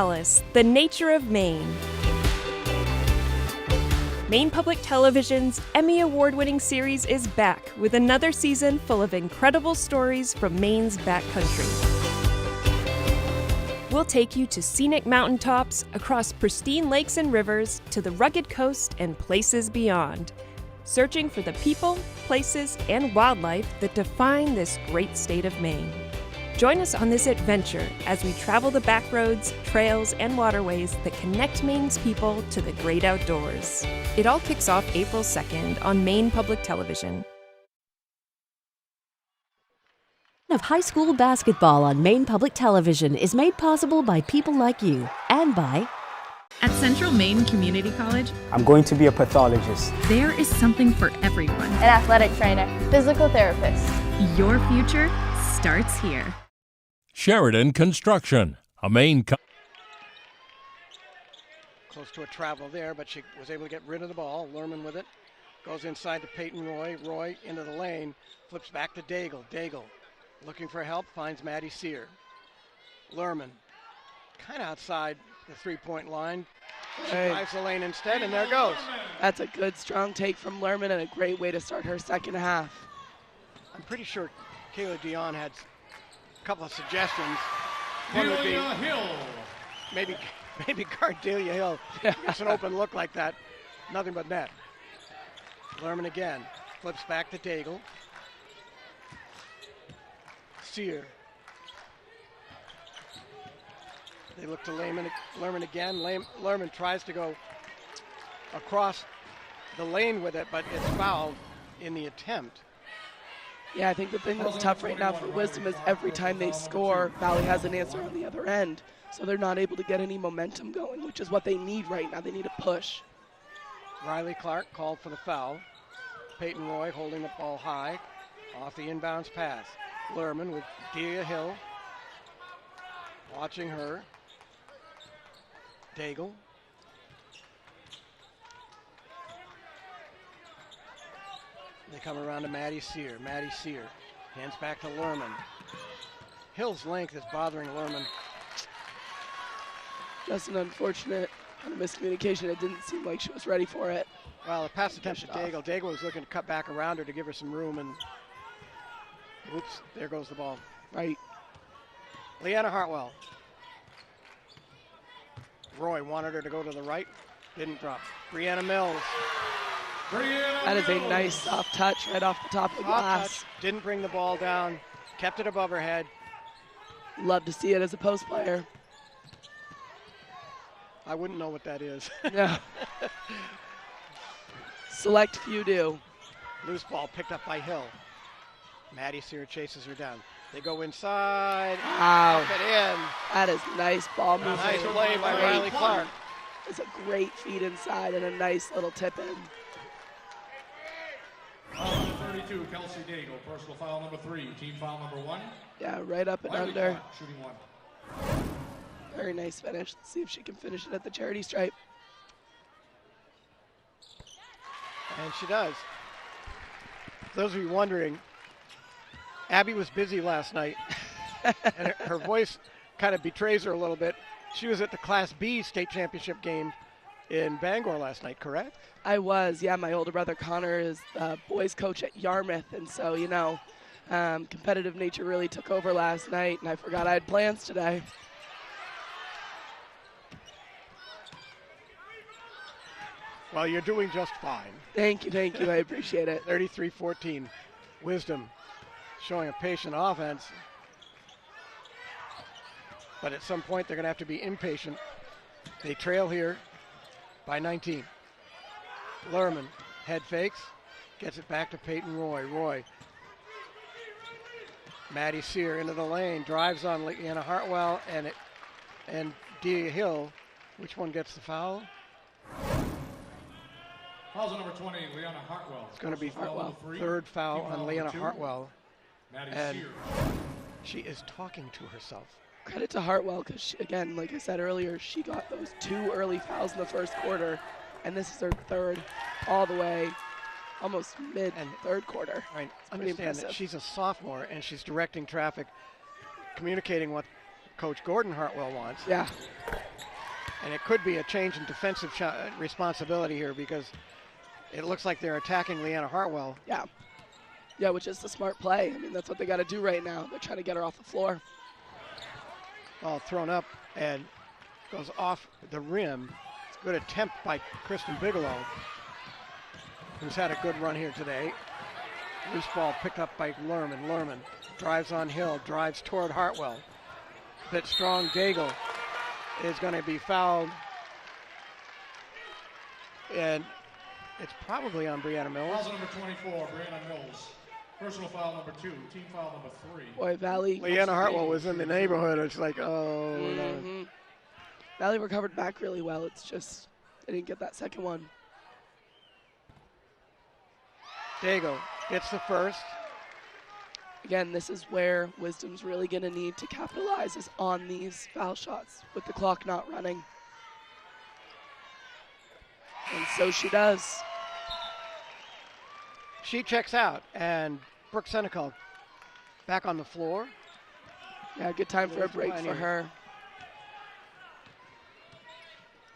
Alice, The Nature of Maine. Maine Public Television's Emmy Award-winning series is back with another season full of incredible stories from Maine's backcountry. We'll take you to scenic mountaintops, across pristine lakes and rivers, to the rugged coast and places beyond, searching for the people, places, and wildlife that define this great state of Maine. Join us on this adventure as we travel the backroads, trails, and waterways that connect Maine's people to the great outdoors. It all kicks off April 2nd on Maine Public Television. Of high school basketball on Maine Public Television is made possible by people like you and by... At Central Maine Community College, I'm going to be a pathologist. there is something for everyone. An athletic trainer, physical therapist. Your future starts here. Sheridan Construction, a Maine Close to a travel there, but she was able to get rid of the ball. Lerman with it. Goes inside to Peyton Roy. Roy into the lane. Flips back to Daigle. Daigle looking for help. Finds Maddie Sear. Lerman kind of outside the three-point line. She drives the lane instead, and there goes. That's a good, strong take from Lerman and a great way to start her second half. I'm pretty sure Kayla Dion had a couple of suggestions. One would be maybe guard Delia Hill. Gets an open look like that. Nothing but net. Lerman again. Flips back to Daigle. Sear. They look to Lerman again. Lerman tries to go across the lane with it, but it's fouled in the attempt. Yeah, I think the thing that's tough right now for Wisdom is every time they score, Valley has an answer on the other end. So they're not able to get any momentum going, which is what they need right now. They need a push. Riley Clark called for the foul. Peyton Roy holding the ball high off the inbounds pass. Lerman with Delia Hill watching her. Daigle. They come around to Maddie Sear. Maddie Sear hands back to Lerman. Hill's length is bothering Lerman. Just an unfortunate kind of miscommunication. It didn't seem like she was ready for it. Well, the pass attempt to Daigle. Daigle was looking to cut back around her to give her some room, and oops, there goes the ball. Right. Leanna Hartwell. Roy wanted her to go to the right. Didn't drop. Brianna Mills. That is a nice soft touch right off the top of the glass. Didn't bring the ball down. Kept it above her head. Love to see it as a post player. I wouldn't know what that is. No. Select few do. Loose ball picked up by Hill. Maddie Sear chases her down. They go inside. Wow. Up and in. That is nice ball movement. Nice play by Riley Clark. It's a great feed inside and a nice little tip in. Foul number 32, Kelsey Daigle. Personal foul number 3, team foul number 1. Yeah, right up and Riley under. Clark, shooting 1. Very nice finish. Let's see if she can finish it at the charity stripe. And she does. For those of you wondering, Abby was busy last night, and her voice kind of betrays her a little bit. She was at the Class B state championship game in Bangor last night, correct? I was, yeah. My older brother Connor is boys coach at Yarmouth, and so, you know, competitive nature really took over last night, and I forgot I had plans today. Well, you're doing just fine. Thank you. I appreciate it. 33-14. Wisdom showing a patient offense. But at some point, they're going to have to be impatient. They trail here by 19. Lerman head fakes, gets it back to Peyton Roy. Roy. Maddie Sear into the lane, drives on Leanna Hartwell and Delia Hill. Which one gets the foul? Foul's on number 20, Leanna Hartwell. It's going to be Hartwell. Third foul on Leanna Hartwell. And she is talking to herself. Credit to Hartwell because, she, again, like I said earlier, she got those 2 early fouls in the first quarter, and this is her third all the way, almost mid and third quarter. Right. It's pretty Understand impressive. that she's a sophomore and she's directing traffic, communicating what Coach Gordon Hartwell wants. Yeah. And it could be a change in defensive responsibility here because it looks like they're attacking Leanna Hartwell. Yeah. Yeah, which is the smart play. I mean, that's what they got to do right now. They're trying to get her off the floor. Ball thrown up and goes off the rim. It's a good attempt by Kristen Bigelow, who's had a good run here today. Loose ball picked up by Lerman. Lerman drives on Hill, drives toward Hartwell. Bit strong. Daigle is going to be fouled. And it's probably on Brianna Mills. Foul number 24, Brianna Mills. Personal foul number 2, team foul number 3. Boy, Valley. Leanna Hartwell was in the neighborhood. It's like, oh, no. Valley recovered back really well. It's just they didn't get that second one. Daigle gets the first. Again, this is where Wisdom's really going to need to capitalize is on these foul shots with the clock not running. And so she does. She checks out, and Brooke Senecal back on the floor. Yeah, good time for a break for her.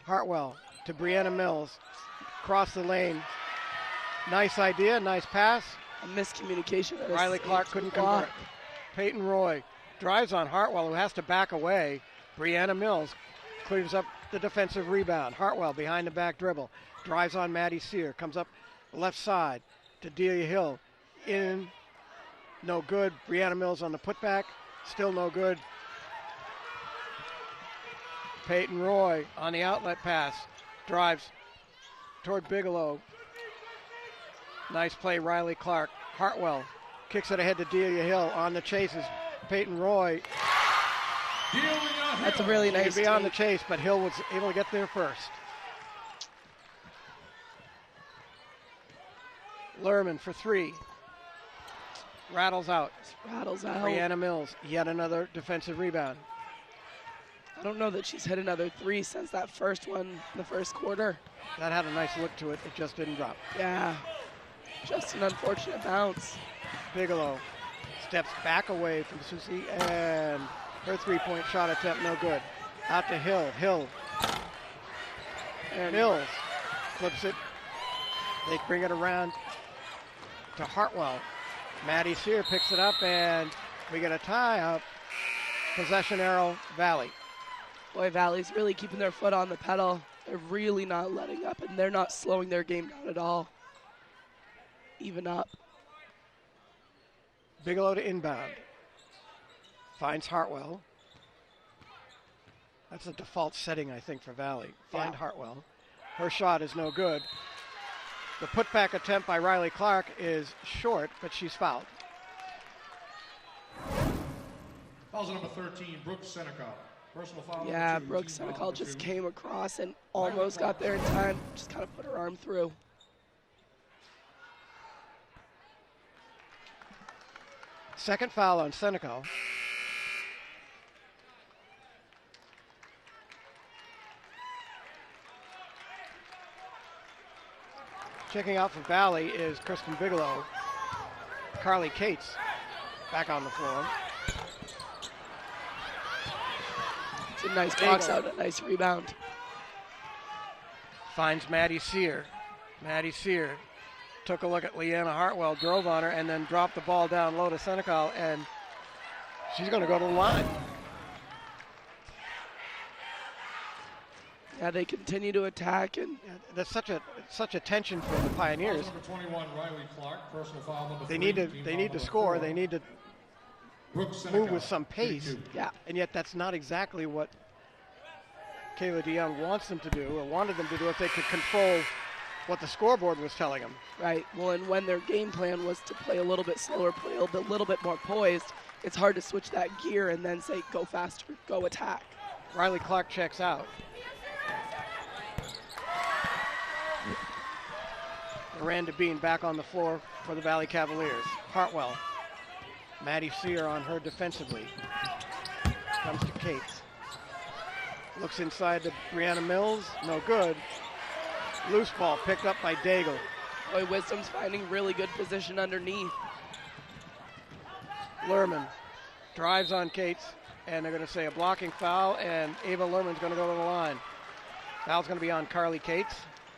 Hartwell to Brianna Mills. Cross the lane. Nice idea, nice pass. A miscommunication. Riley Clark couldn't convert. Peyton Roy drives on Hartwell, who has to back away. Brianna Mills clears up the defensive rebound. Hartwell behind the back dribble. Drives on Maddie Sear. Comes up left side to Delia Hill. In. No good. Brianna Mills on the putback. Still no good. Peyton Roy on the outlet pass. Drives toward Bigelow. Nice play, Riley Clark. Hartwell kicks it ahead to Delia Hill. On the chases, Peyton Roy. That's a really nice be on the chase, but Hill was able to get there first. Lerman for 3. Rattles out. Rattles out. Brianna Mills, yet another defensive rebound. I don't know that she's hit another 3 since that first one in the first quarter. That had a nice look to it. It just didn't drop. Yeah. Just an unfortunate bounce. Bigelow steps back away from Susie, and her three-point shot attempt no good. Out to Hill. Hill. And Mills flips it. They bring it around to Hartwell. Maddie Sear picks it up, and we get a tie-up. Possession arrow, Valley. Boy, Valley's really keeping their foot on the pedal. They're really not letting up, and they're not slowing their game down at all. Even up. Bigelow to inbound. Finds Hartwell. That's a default setting, I think, for Valley. Find Hartwell. Her shot is no good. The putback attempt by Riley Clark is short, but she's fouled. Foul number 13, Brooke Senecal. Personal foul. Yeah, Brooke Senecal just came across and almost got there in time. Just kind of put her arm through. Second foul on Senecal. Checking out for Valley is Kristen Bigelow. Carly Cates back on the floor. It's a nice box out, a nice rebound. Finds Maddie Sear. Maddie Sear took a look at Leanna Hartwell, drove on her, and then dropped the ball down low to Senecal, and she's going to go to the line. Yeah, they continue to attack, and there's such a tension for the Pioneers. Number 21, Riley Clark. Personal foul number 3. They need to score. 4. They need to move with some pace. Yeah, and yet that's not exactly what Kayla DeYoung wants them to do, or wanted them to do if they could control what the scoreboard was telling them. Right. Well, and when their game plan was to play a little bit slower, play a little bit more poised, it's hard to switch that gear and then say, go faster, go attack. Riley Clark checks out. Miranda Bean back on the floor for the Valley Cavaliers. Hartwell. Maddie Sear on her defensively. Comes to Cates. Looks inside to Brianna Mills. No good. Loose ball picked up by Daigle. Boy, Wisdom's finding really good position underneath. Lerman drives on Cates, and they're going to say a blocking foul, and Ava Lerman's going to go to the line. Foul's going to be on Carly Cates.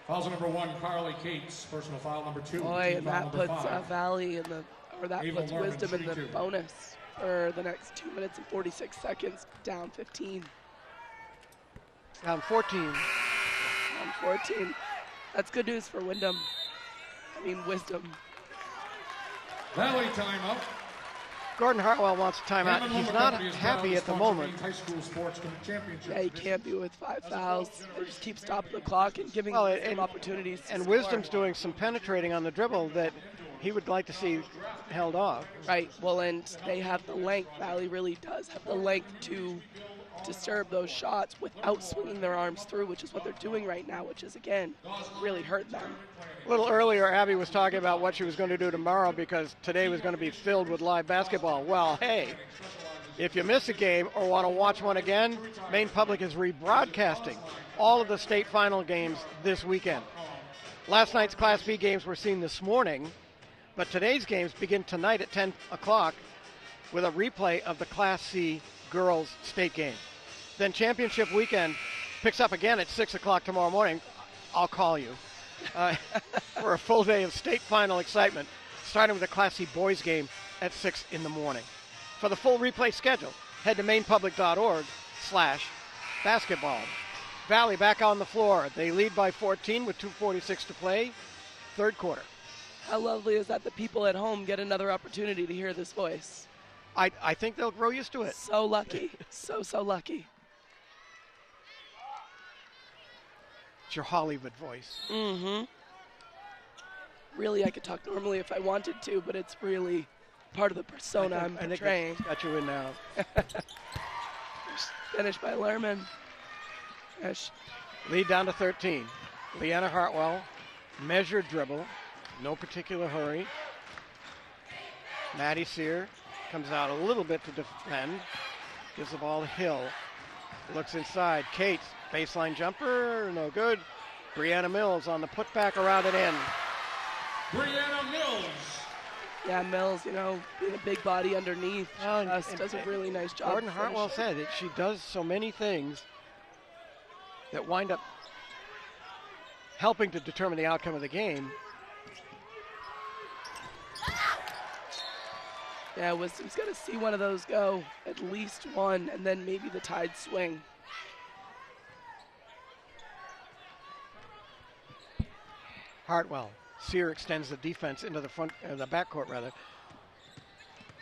Foul's number 1, Carly Cates. Personal foul number 2. Boy, team and foul that number puts 5. Valley in the, or that Ava puts Lerman, Wisdom in the 32. bonus for the next 2 minutes and 46 seconds, down 15. Down 14. Down 14. That's good news for Wisdom. Wisdom. Valley timeout. Gordon Hartwell wants a timeout. Hammond He's Lumber not Company is happy proud at the to sponsor moment. Maine High School Sports Championship. Yeah, he can't be with 5 fouls. They just keep stopping the clock and giving him opportunities to And score. Wisdom's doing some penetrating on the dribble that he would like to see held off. Right, well, and they have the length. Valley really does have the length to disturb those shots without swinging their arms through, which is what they're doing right now, which is, again, really hurting them. A little earlier, Abby was talking about what she was going to do tomorrow because today was going to be filled with live basketball. Well, hey, if you miss a game or want to watch one again, Maine Public is rebroadcasting all of the state final games this weekend. Last night's Class B games were seen this morning, but today's games begin tonight at 10 o'clock with a replay of the Class C girls state game. Then championship weekend picks up again at 6 o'clock tomorrow morning. I'll call you for a full day of state final excitement, starting with the Class C boys game at 6 in the morning. For the full replay schedule, head to mainpublic.org/basketball. Valley back on the floor. They lead by 14 with 2:46 to play, third quarter. How lovely is that the people at home get another opportunity to hear this voice? I think they'll grow used to it. So lucky. so lucky. It's your Hollywood voice. Mm-hmm. Really, I could talk normally if I wanted to, but it's really part of the persona I'm portraying. I think got you in now. Finished by Lerman. Lead down to 13. Leanna Hartwell, measured dribble, no particular hurry. Maddie Sear comes out a little bit to defend. Gives the ball to Hill. Looks inside. Cates, baseline jumper, no good. Brianna Mills on the putback around it in. Brianna Mills. Yeah, Mills, being a big body underneath, does a really nice job. Gordon Hartwell said that she does so many things that wind up helping to determine the outcome of the game. Yeah, Wisdom's got to see one of those go, at least one, and then maybe the Tide swing. Hartwell. Sear extends the defense into the the backcourt rather.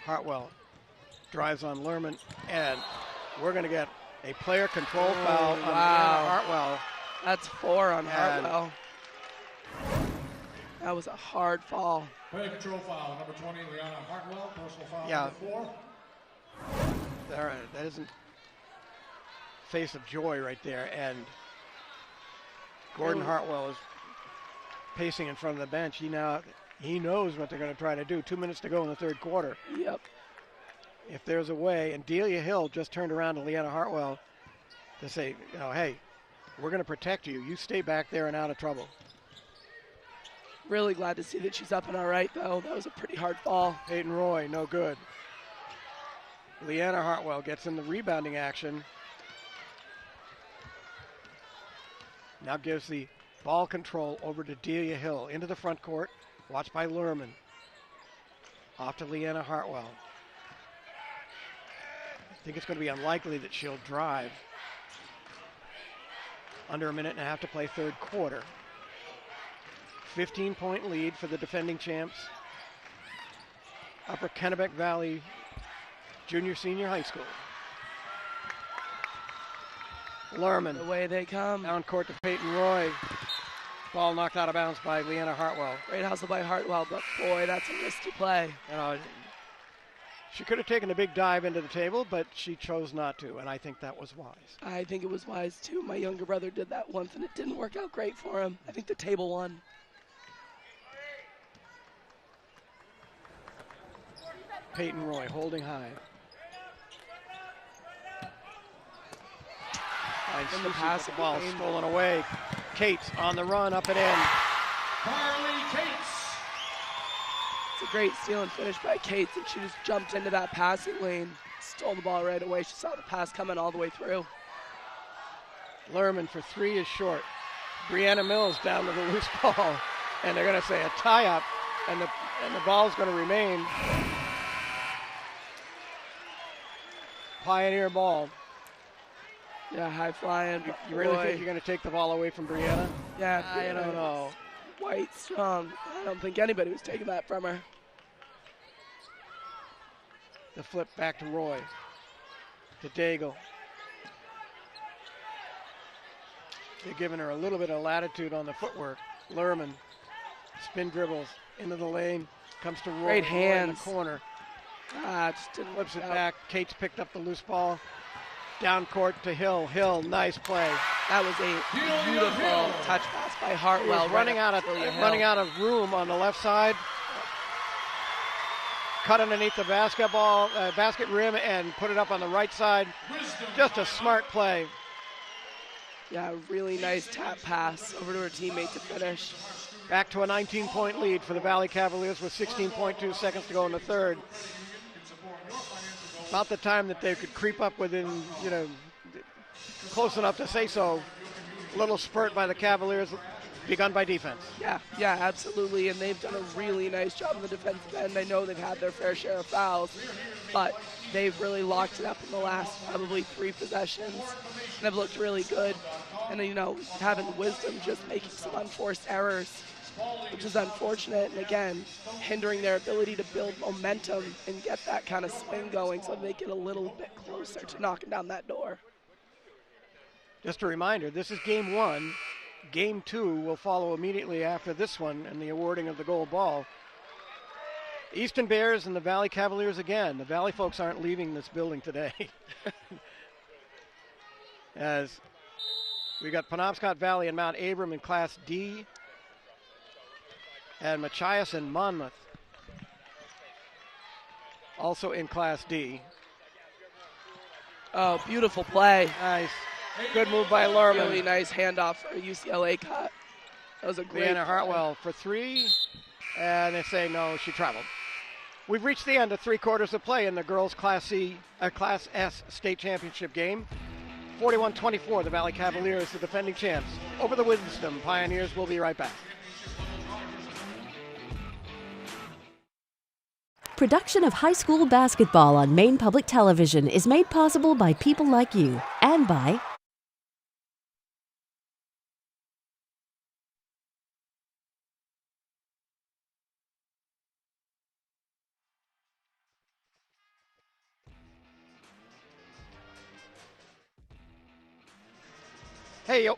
Hartwell drives on Lerman, and we're going to get a player control foul on Leanna Hartwell. That's 4 on Hartwell. That was a hard fall. Player control foul, number 20, Leanna Hartwell. Personal foul, Yeah. number 4. That isn't face of joy right there, and Gordon Hartwell is pacing in front of the bench. He knows what they're going to try to do. 2 minutes to go in the third quarter. Yep. If there's a way, and Delia Hill just turned around to Leanna Hartwell to say, hey, we're going to protect you. You stay back there and out of trouble. Really glad to see that she's up and all right, though. That was a pretty hard fall. Peyton Roy, no good. Leanna Hartwell gets in the rebounding action. Now gives the ball control over to Delia Hill into the front court. Watched by Lerman. Off to Leanna Hartwell. I think it's going to be unlikely that she'll drive. Under a minute and a half to play third quarter. 15-point lead for the defending champs. Upper Kennebec Valley Junior Senior High School. Lerman. Away they come. Down court to Peyton Roy. Ball knocked out of bounds by Leanna Hartwell. Great hustle by Hartwell, but boy, that's a risky play. She could have taken a big dive into the table, but she chose not to, and I think that was wise. I think it was wise, too. My younger brother did that once, and it didn't work out great for him. I think the table won. Peyton Roy holding high. And the pass, the ball stolen away. Cates on the run, up and in. Carly Cates. It's a great steal and finish by Cates, and she just jumped into that passing lane, stole the ball right away. She saw the pass coming all the way through. Lerman for three is short. Brianna Mills down to the loose ball, and they're going to say a tie-up, and the ball's going to remain. Pioneer ball. Yeah, high flying. You really think you're going to take the ball away from Brianna? Yeah, I don't know. White, strong. I don't think anybody was taking that from her. The flip back to Roy. To Daigle. They're giving her a little bit of latitude on the footwork. Lerman, spin dribbles into the lane, comes to Roy. Great hands. In the corner. Just didn't Flips it out. back. Cates picked up the loose ball. Down court to Hill. Hill, nice play. That was a beautiful touch pass by Hartwell. Running out of room on the left side. Cut underneath the basket rim and put it up on the right side. Just a smart play. Yeah, really nice tap pass over to her teammate to finish. Back to a 19-point lead for the Valley Cavaliers with 16.2 seconds to go in the third. About the time that they could creep up within, close enough to say so. A little spurt by the Cavaliers, begun by defense. Yeah, absolutely, and they've done a really nice job on the defensive end. I know they've had their fair share of fouls, but they've really locked it up in the last probably 3 possessions, and they've looked really good. And, having wisdom, just making some unforced errors, which is unfortunate, and again, hindering their ability to build momentum and get that kind of swing going so they get a little bit closer to knocking down that door. Just a reminder, this is game 1. Game 2 will follow immediately after this one and the awarding of the gold ball. Easton Bears and the Valley Cavaliers again. The Valley folks aren't leaving this building today. As we got Penobscot Valley and Mount Abram in Class D, and Machias and Monmouth also in Class D. Oh, beautiful play. Nice. Good move by Lerman. Really nice handoff for a UCLA cut. That was a great Leanna Hartwell for 3, and they say no, she traveled. We've reached the end of 3 quarters of play in the girls' Class S state championship game. 41-24, the Valley Cavaliers, the defending champs, over the Wisdom Pioneers. We'll be right back. Production of high school basketball on Maine Public Television is made possible by people like you and by Hey,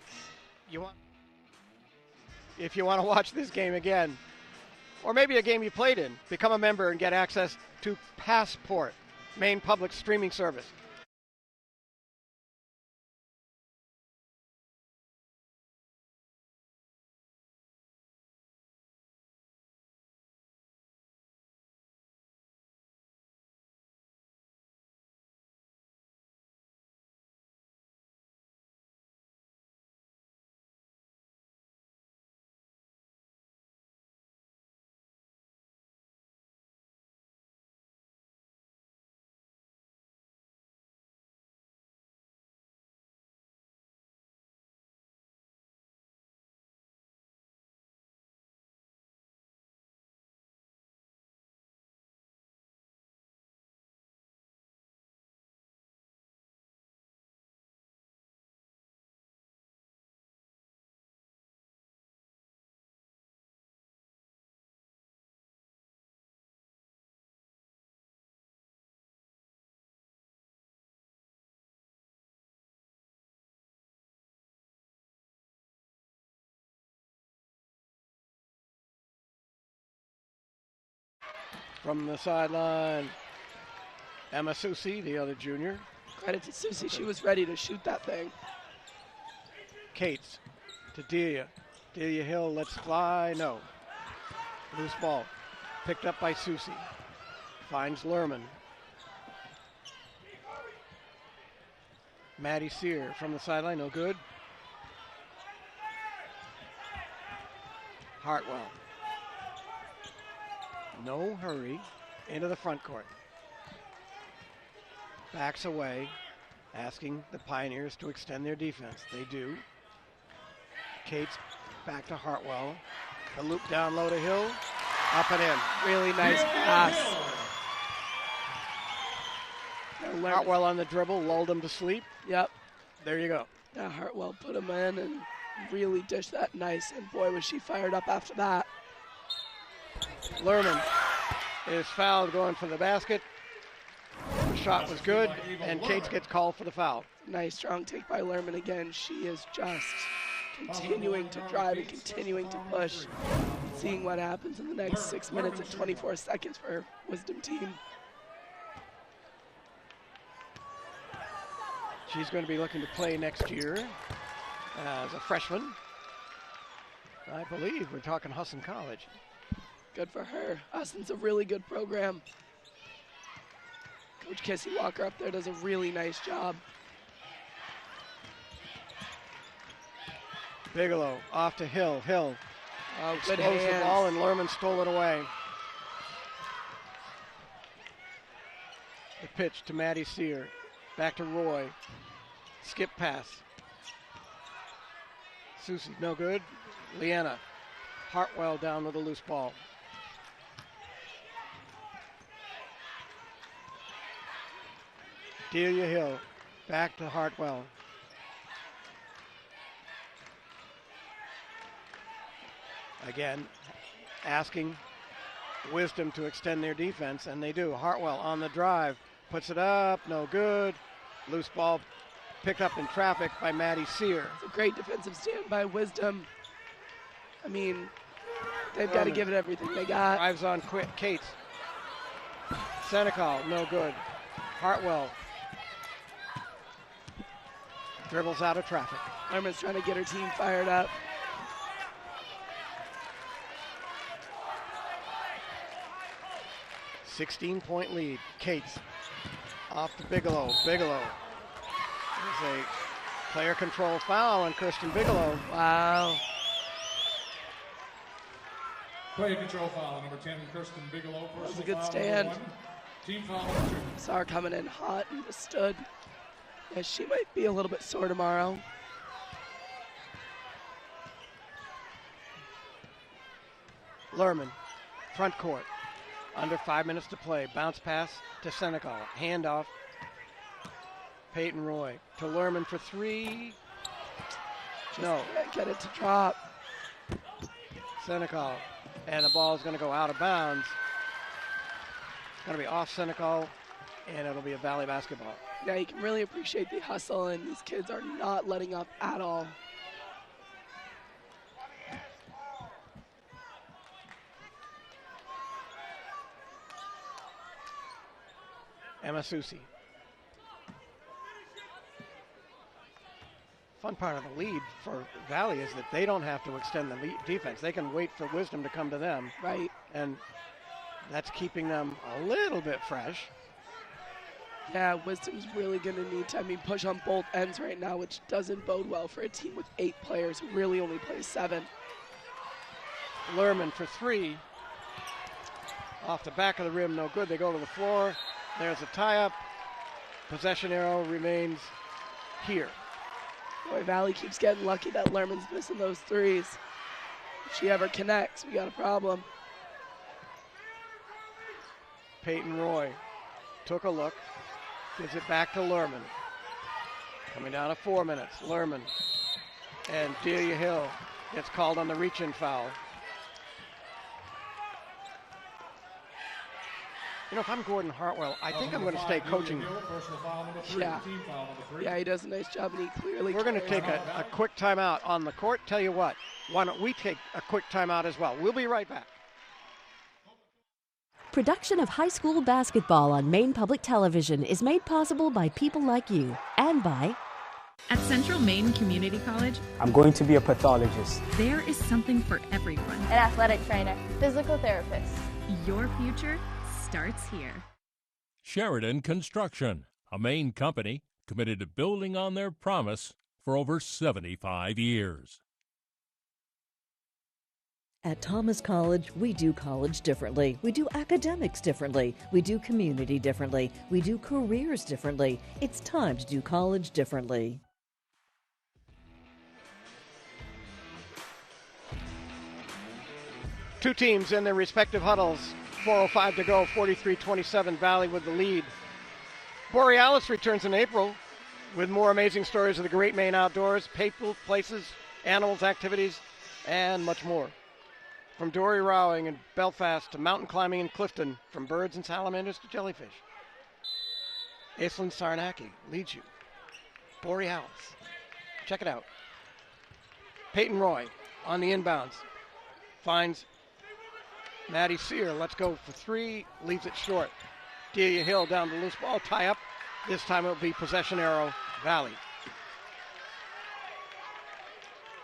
if you want to watch this game again, or maybe a game you played in, become a member and get access to Passport, Maine Public streaming service. From the sideline, Emma Susi, the other junior. Credit to Susie, she was ready to shoot that thing. Cates to Delia. Delia Hill lets fly, no. Loose ball, picked up by Susi. Finds Lerman. Maddie Sear from the sideline, no good. Hartwell. No hurry into the front court. Backs away asking the Pioneers to extend their defense. They do. Cates back to Hartwell. The loop down low to Hill. Up and in. Really nice pass. Hartwell on the dribble, lulled him to sleep. Yep. There you go. Yeah, Hartwell put him in and really dished that nice. And boy, was she fired up after that. Lerman is fouled going for the basket. The shot was good, and Cates gets called for the foul. Nice strong take by Lerman again. She is just continuing to drive and continuing to push. Seeing what happens in the next 6 minutes and 24 seconds for her Wisdom team. She's going to be looking to play next year as a freshman. I believe we're talking Husson College. Good for her. Husson's a really good program. Coach Kissy Walker up there does a really nice job. Bigelow off to Hill. Hill good explodes the hands. ball, and Lerman stole it away. The pitch to Maddie Sear. Back to Roy. Skip pass. Susie, no good. Leanna. Hartwell down with a loose ball. Delia Hill. Back to Hartwell. Again, asking Wisdom to extend their defense, and they do. Hartwell on the drive. Puts it up, no good. Loose ball picked up in traffic by Maddie Sear. It's a great defensive stand by Wisdom. I mean, they've got to give it everything they got. Drives on Cates. Senecal, no good. Hartwell dribbles out of traffic. Lerman's trying to get her team fired up. .16 lead. Cates off to Bigelow. Bigelow. There's a player control foul on Kirsten Bigelow. Wow. Player control foul, number 10, Kirsten Bigelow. That was a good stand. Team foul number 2. Saw her coming in hot and just stood. Yeah, she might be a little bit sore tomorrow. Lerman, front court. Under 5 minutes to play. Bounce pass to Senecal. Handoff. Peyton Roy to Lerman for three. No. Can't get it to drop. Senecal. And the ball is going to go out of bounds. It's going to be off Senecal, and it'll be a Valley basketball. Yeah, you can really appreciate the hustle, and these kids are not letting up at all. Emma Susi. Fun part of the lead for Valley is that they don't have to extend the defense. They can wait for Wisdom to come to them. Right. And that's keeping them a little bit fresh. Yeah, Wisdom's really going to need to, push on both ends right now, which doesn't bode well for a team with 8 players who really only play 7. Lerman for 3. Off the back of the rim, no good. They go to the floor. There's a tie-up. Possession arrow remains here. Boy, Valley keeps getting lucky that Lerman's missing those threes. If she ever connects, we got a problem. Peyton Roy took a look, gives it back to Lerman. Coming down to 4 minutes, Lerman. And Delia Hill gets called on the reach-in foul. You know, if I'm Gordon Hartwell, I think I'm going to stay coaching. Yeah, he does a nice job, and he clearly. We're going to take a quick timeout on the court. Tell you what, why don't we take a quick timeout as well? We'll be right back. Production of high school basketball on Maine Public Television is made possible by people like you and by... At Central Maine Community College, I'm going to be a pathologist. there is something for everyone. An athletic trainer. Physical therapist. Your future starts here. Sheridan Construction, a Maine company committed to building on their promise for over 75 years. At Thomas College, we do college differently. We do academics differently. We do community differently. We do careers differently. It's time to do college differently. Two teams in their respective huddles. 4:05 to go, 43-27, Valley with the lead. Borealis returns in April with more amazing stories of the great Maine outdoors, people, places, animals, activities, and much more. From dory rowing in Belfast to mountain climbing in Clifton, from birds and salamanders to jellyfish. Aislinn Sarnacki leads you. Borealis. Check it out. Peyton Roy on the inbounds. Finds Maddie Sear. Let's go for three. Leaves it short. Delia Hill down the loose ball. Tie up. This time it'll be possession arrow, Valley.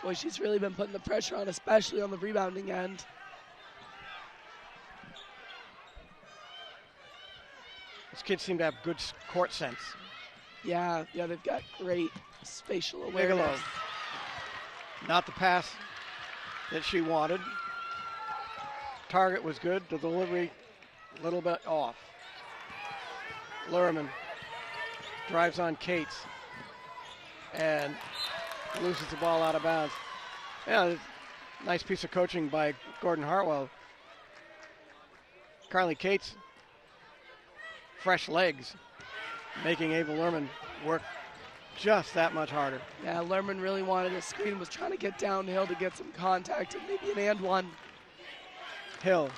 Boy, she's really been putting the pressure on, especially on the rebounding end. These kids seem to have good court sense. Yeah, they've got great spatial Bigelow. awareness. Not the pass that she wanted. Target was good. The delivery a little bit off. Lurman drives on Cates and loses the ball out of bounds. Yeah, nice piece of coaching by Gordon Hartwell. Carly Cates, fresh legs, making Ava Lerman work just that much harder. Yeah, Lerman really wanted a screen, was trying to get downhill to get some contact and maybe an and one. Hill,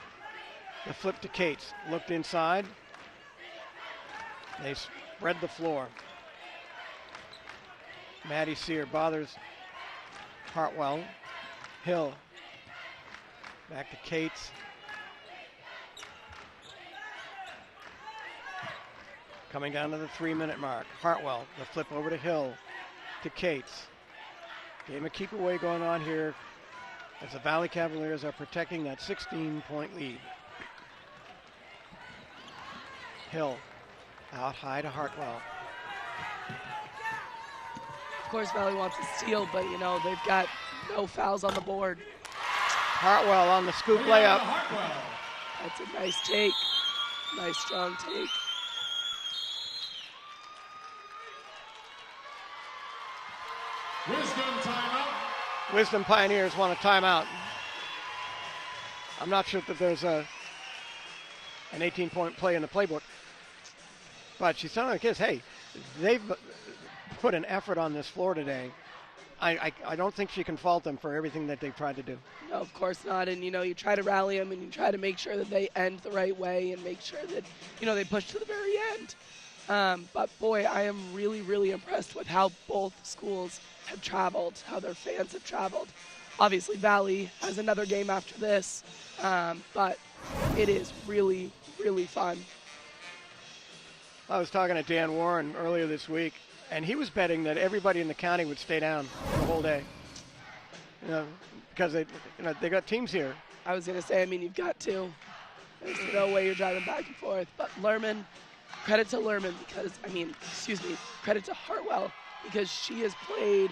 the flip to Cates, looked inside. They spread the floor. Maddie Sear bothers Hartwell. Hill, back to Cates. Coming down to the 3-minute mark. Hartwell, the flip over to Hill, to Cates. Game of keep away going on here as the Valley Cavaliers are protecting that 16-point lead. Hill, out high to Hartwell. Of course, Valley wants to steal, but they've got no fouls on the board. Hartwell on the scoop layup. That's a nice take. Nice strong take. Wisdom timeout. Wisdom Pioneers want a timeout. I'm not sure that there's an 18-point play in the playbook, but she's telling the kids, hey, they've put an effort on this floor today. I don't think she can fault them for everything that they've tried to do. No, of course not. And, you try to rally them and you try to make sure that they end the right way and make sure that, they push to the very end. But, boy, I am really, really impressed with how both schools have traveled, how their fans have traveled. Obviously, Valley has another game after this, but it is really, really fun. I was talking to Dan Warren earlier this week, and he was betting that everybody in the county would stay down the whole day. Because they got teams here. I was going to say, you've got to. There's no way you're driving back and forth. But Lerman, credit to Lerman because, credit to Hartwell because she has played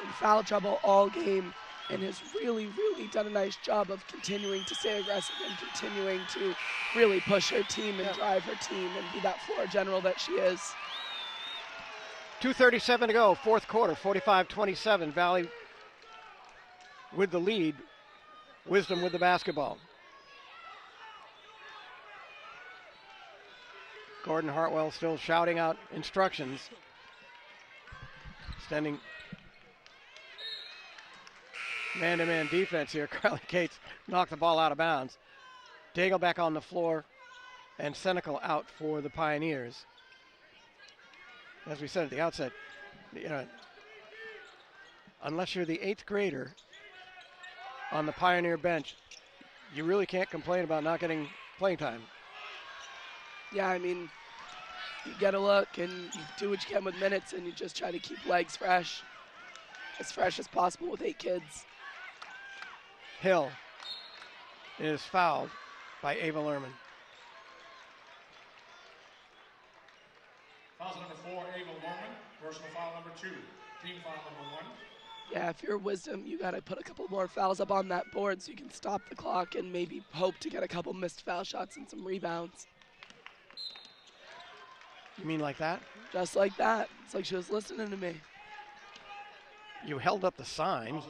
in foul trouble all game and has really, really done a nice job of continuing to stay aggressive and continuing to really push her team and drive her team and be that floor general that she is. 2:37 to go, fourth quarter, 45-27. Valley with the lead. Wisdom with the basketball. Gordon Hartwell still shouting out instructions. Standing man-to-man defense here. Carly Cates knocked the ball out of bounds. Daigle back on the floor and Senecal out for the Pioneers. As we said at the outset, unless you're the 8th grader on the Pioneer bench, you really can't complain about not getting playing time. Yeah, you get a look and you do what you can with minutes and you just try to keep legs fresh as possible with 8 kids. Hill is fouled by Ava Lerman. Foul number 4, Ava Lerman. Personal foul number 2. Team foul number 1. Yeah, if you're Wisdom, you got to put a couple more fouls up on that board so you can stop the clock and maybe hope to get a couple missed foul shots and some rebounds. You mean like that? Just like that. It's like she was listening to me. You held up the sign.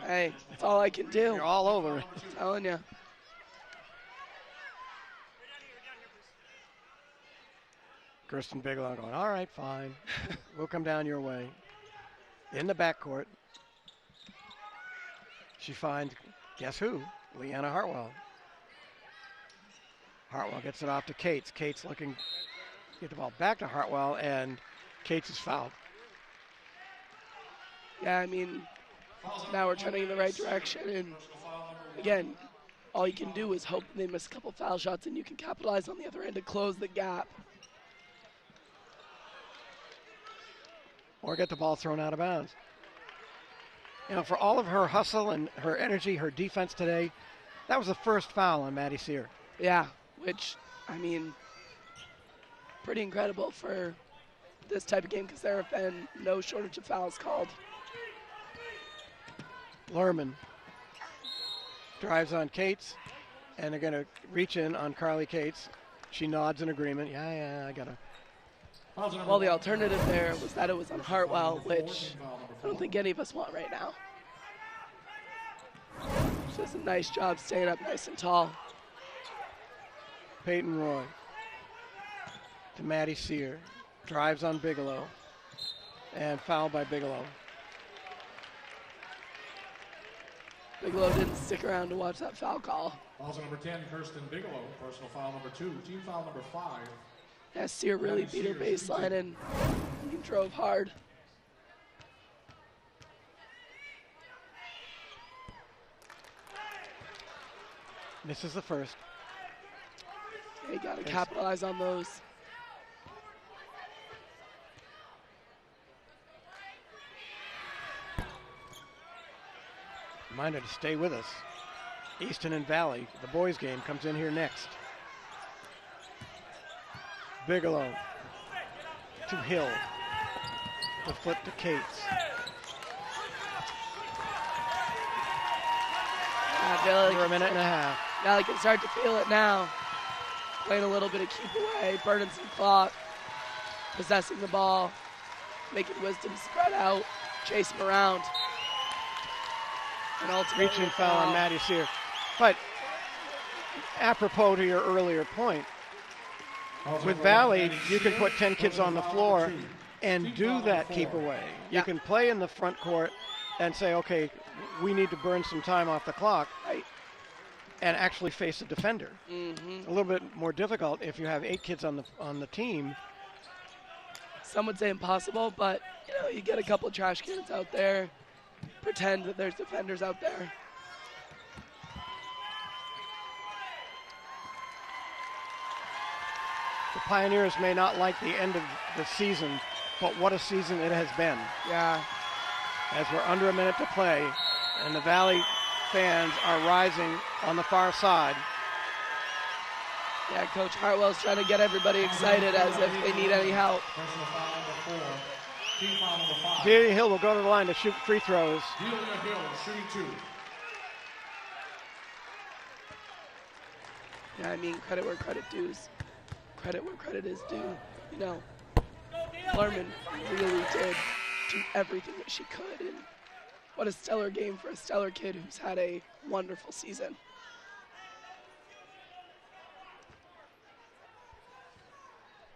Hey, that's all I can do. You're all over it. I'm telling you. Kirsten Bigelow going, all right, fine. We'll come down your way. In the backcourt, she finds, guess who? Leanna Hartwell. Hartwell gets it off to Cates. Cates looking, get the ball back to Hartwell, and Cates is fouled. Yeah, I mean, now we're trending in the right direction. And again, all you can do is hope they miss a couple foul shots and you can capitalize on the other end to close the gap. Or get the ball thrown out of bounds. You know, for all of her hustle and her energy, her defense today, that was the first foul on Maddie Sear. Yeah, which, I mean, pretty incredible for this type of game because there have been no shortage of fouls called. Lerman drives on Cates, and they're going to reach in on Carly Cates. She nods in agreement. Yeah, I got to. Well, the alternative there was that it was on Hartwell, which I don't think any of us want right now. She does a nice job staying up nice and tall. Peyton Roy to Maddie Sear. Drives on Bigelow. And fouled by Bigelow. Bigelow didn't stick around to watch that foul call. Fouls number 10, Kirsten Bigelow. Personal foul number 2. Team foul number 5. Yeah, Sear really beat her baseline and he drove hard. This is the first. Yeah, you got to capitalize on those. Reminder to stay with us. Easton and Valley, the boys game, comes in here next. Bigelow to Hill. To flip to Cates. Like for a minute and a half. Now you can start to feel it now. Playing a little bit of keep away, burning some clock, possessing the ball, making Wisdom spread out, chase him around. And ultimately reaching foul on Maddie Sear. But apropos to your earlier point, with Valley, you can put 10 kids on the floor and do that keep away. You can play in the front court and say, okay, we need to burn some time off the clock and actually face a defender. A little bit more difficult if you have 8 kids on the team. Some would say impossible, but you get a couple of trash cans out there, pretend that there's defenders out there. The Pioneers may not like the end of the season, but what a season it has been. Yeah. As we're under a minute to play, and the Valley fans are rising on the far side. Yeah, Coach Hartwell's trying to get everybody excited as if they need any help. Delia Hill will go to the line to shoot free throws. Delia Hill shooting 2. Yeah, I mean, credit where credit dues. Credit where credit is due. Lerman really did do everything that she could, and what a stellar game for a stellar kid who's had a wonderful season.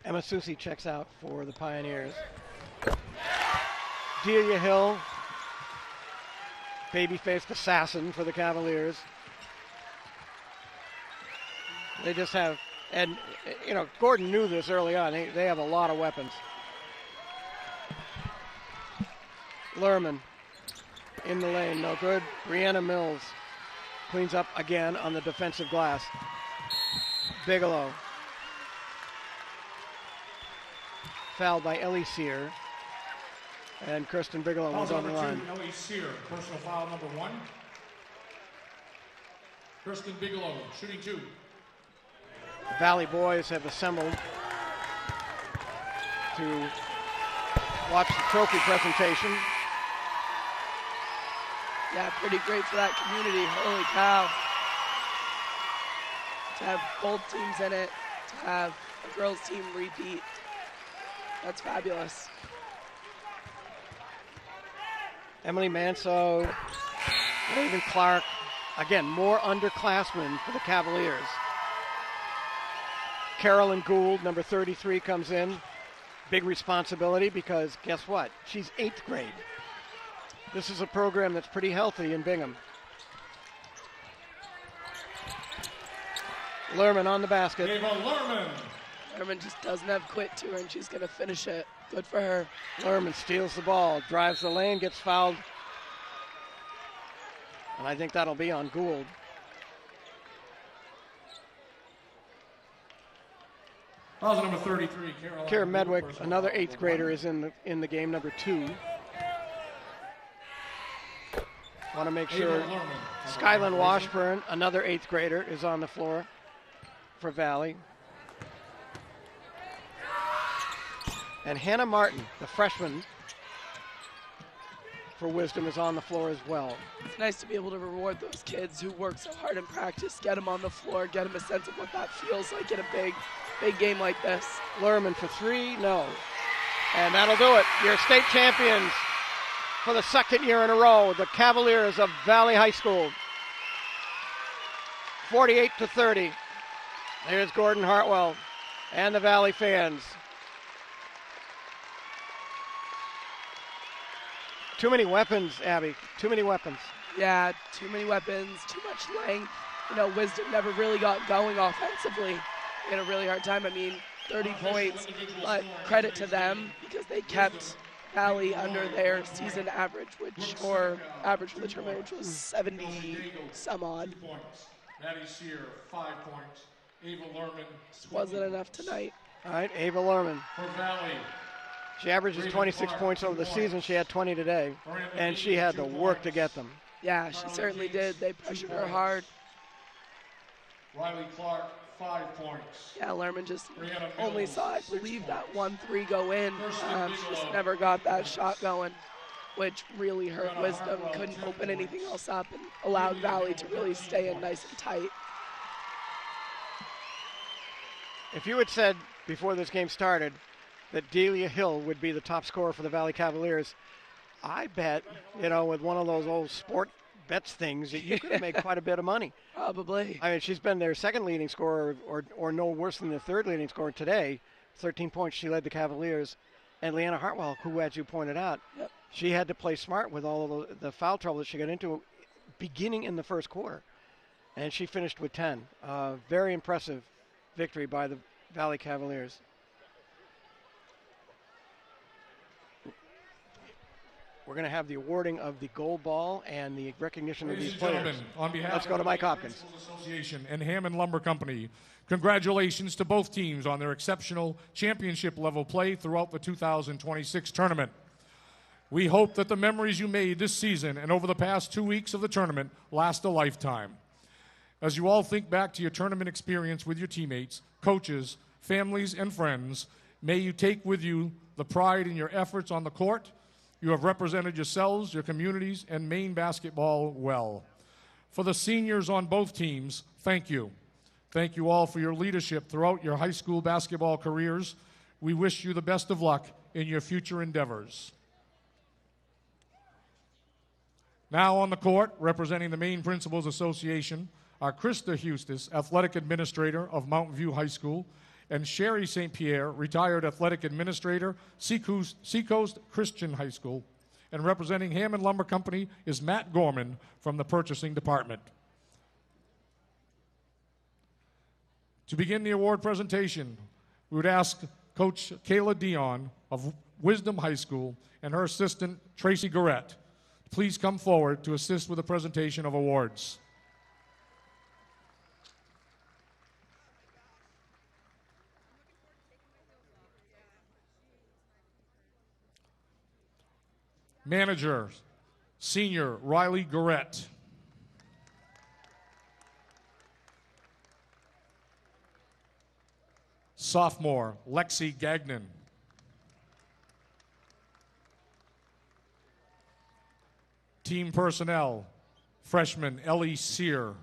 Emma Susi checks out for the Pioneers. Delia Hill, baby-faced assassin for the Cavaliers. They just have, and Gordon knew this early on. They have a lot of weapons. Lerman in the lane, no good. Brianna Mills cleans up again on the defensive glass. Bigelow. Fouled by Ellie Sear. And Kirsten Bigelow was on the line. Ellie Sear, personal foul number 1. Kirsten Bigelow shooting 2. The Valley boys have assembled to watch the trophy presentation. Yeah, pretty great for that community. Holy cow. To have both teams in it, to have a girls team repeat. That's fabulous. Emily Manso, Raven Clark, again, more underclassmen for the Cavaliers. Carolyn Gould, number 33, comes in. Big responsibility because guess what? She's 8th grade. This is a program that's pretty healthy in Bingham. Lerman on the basket. Ava Lerman. Lerman just doesn't have quit to her, and she's going to finish it. Good for her. Lerman steals the ball, drives the lane, gets fouled. And I think that'll be on Gould. Foul number 33, Kira Medwick, another 8th grader, is in the game, number 2. Want to make sure Skyland Washburn, another 8th grader, is on the floor for Valley. And Hannah Martin, the freshman for Wisdom, is on the floor as well. It's nice to be able to reward those kids who work so hard in practice, get them on the floor, get them a sense of what that feels like in a big game like this. Lerman for 3, no. And that'll do it. Your state champions for the 2nd year in a row, the Cavaliers of Valley High School. 48-30. There's Gordon Hartwell and the Valley fans. Too many weapons, Abby. Too many weapons. Yeah, too many weapons, too much length. You know, Wisdom never really got going offensively. They had a really hard time. I mean, 30 points, but credit to them because they kept Valley under their season average, or average for the tournament, which was 70 some odd. Maddie Sear, 5 points. Ava Lerman. Just wasn't enough tonight. All right, Ava Lerman. For Valley. She averages 26 points over the season. She had 20 today, and she had to work to get them. Yeah, she certainly did. They pressured her hard. Riley Clark, 5 points. Yeah, Lerman just only saw, I believe, that 1-3 go in. She just never got that shot going, which really hurt Wisdom. Couldn't open anything else up and allowed Valley to really stay in nice and tight. If you had said before this game started that Delia Hill would be the top scorer for the Valley Cavaliers, I bet, with one of those old sport bets things, that you could make quite a bit of money. Probably. I mean, she's been their 2nd leading scorer, or no worse than the 3rd leading scorer today. 13 points, she led the Cavaliers. And Leanna Hartwell, who, as you pointed out, she had to play smart with all of the foul trouble that she got into beginning in the 1st quarter. And she finished with 10. Very impressive victory by the Valley Cavaliers. We're going to have the awarding of the gold ball and the recognition of these players. On behalf Let's go to Mike Hopkins. Association and Hammond Lumber Company, congratulations to both teams on their exceptional championship level play throughout the 2026 tournament. We hope that the memories you made this season and over the past 2 weeks of the tournament last a lifetime. As you all think back to your tournament experience with your teammates, coaches, families, and friends, may you take with you the pride in your efforts on the court. You have represented yourselves, your communities, and Maine basketball well. For the seniors on both teams, thank you. Thank you all for your leadership throughout your high school basketball careers. We wish you the best of luck in your future endeavors. Now on the court, representing the Maine Principals Association, are Krista Hustis, Athletic Administrator of Mountain View High School, and Sherry St. Pierre, Retired Athletic Administrator, Seacoast Christian High School. And representing Hammond Lumber Company is Matt Gorman from the Purchasing Department. To begin the award presentation, we would ask Coach Kayla Dion of Wisdom High School and her assistant, Tracy Garrett, please come forward to assist with the presentation of awards. Manager, Senior Riley Garrett. Sophomore, Lexi Gagnon. Team personnel, freshman Ellie Sear.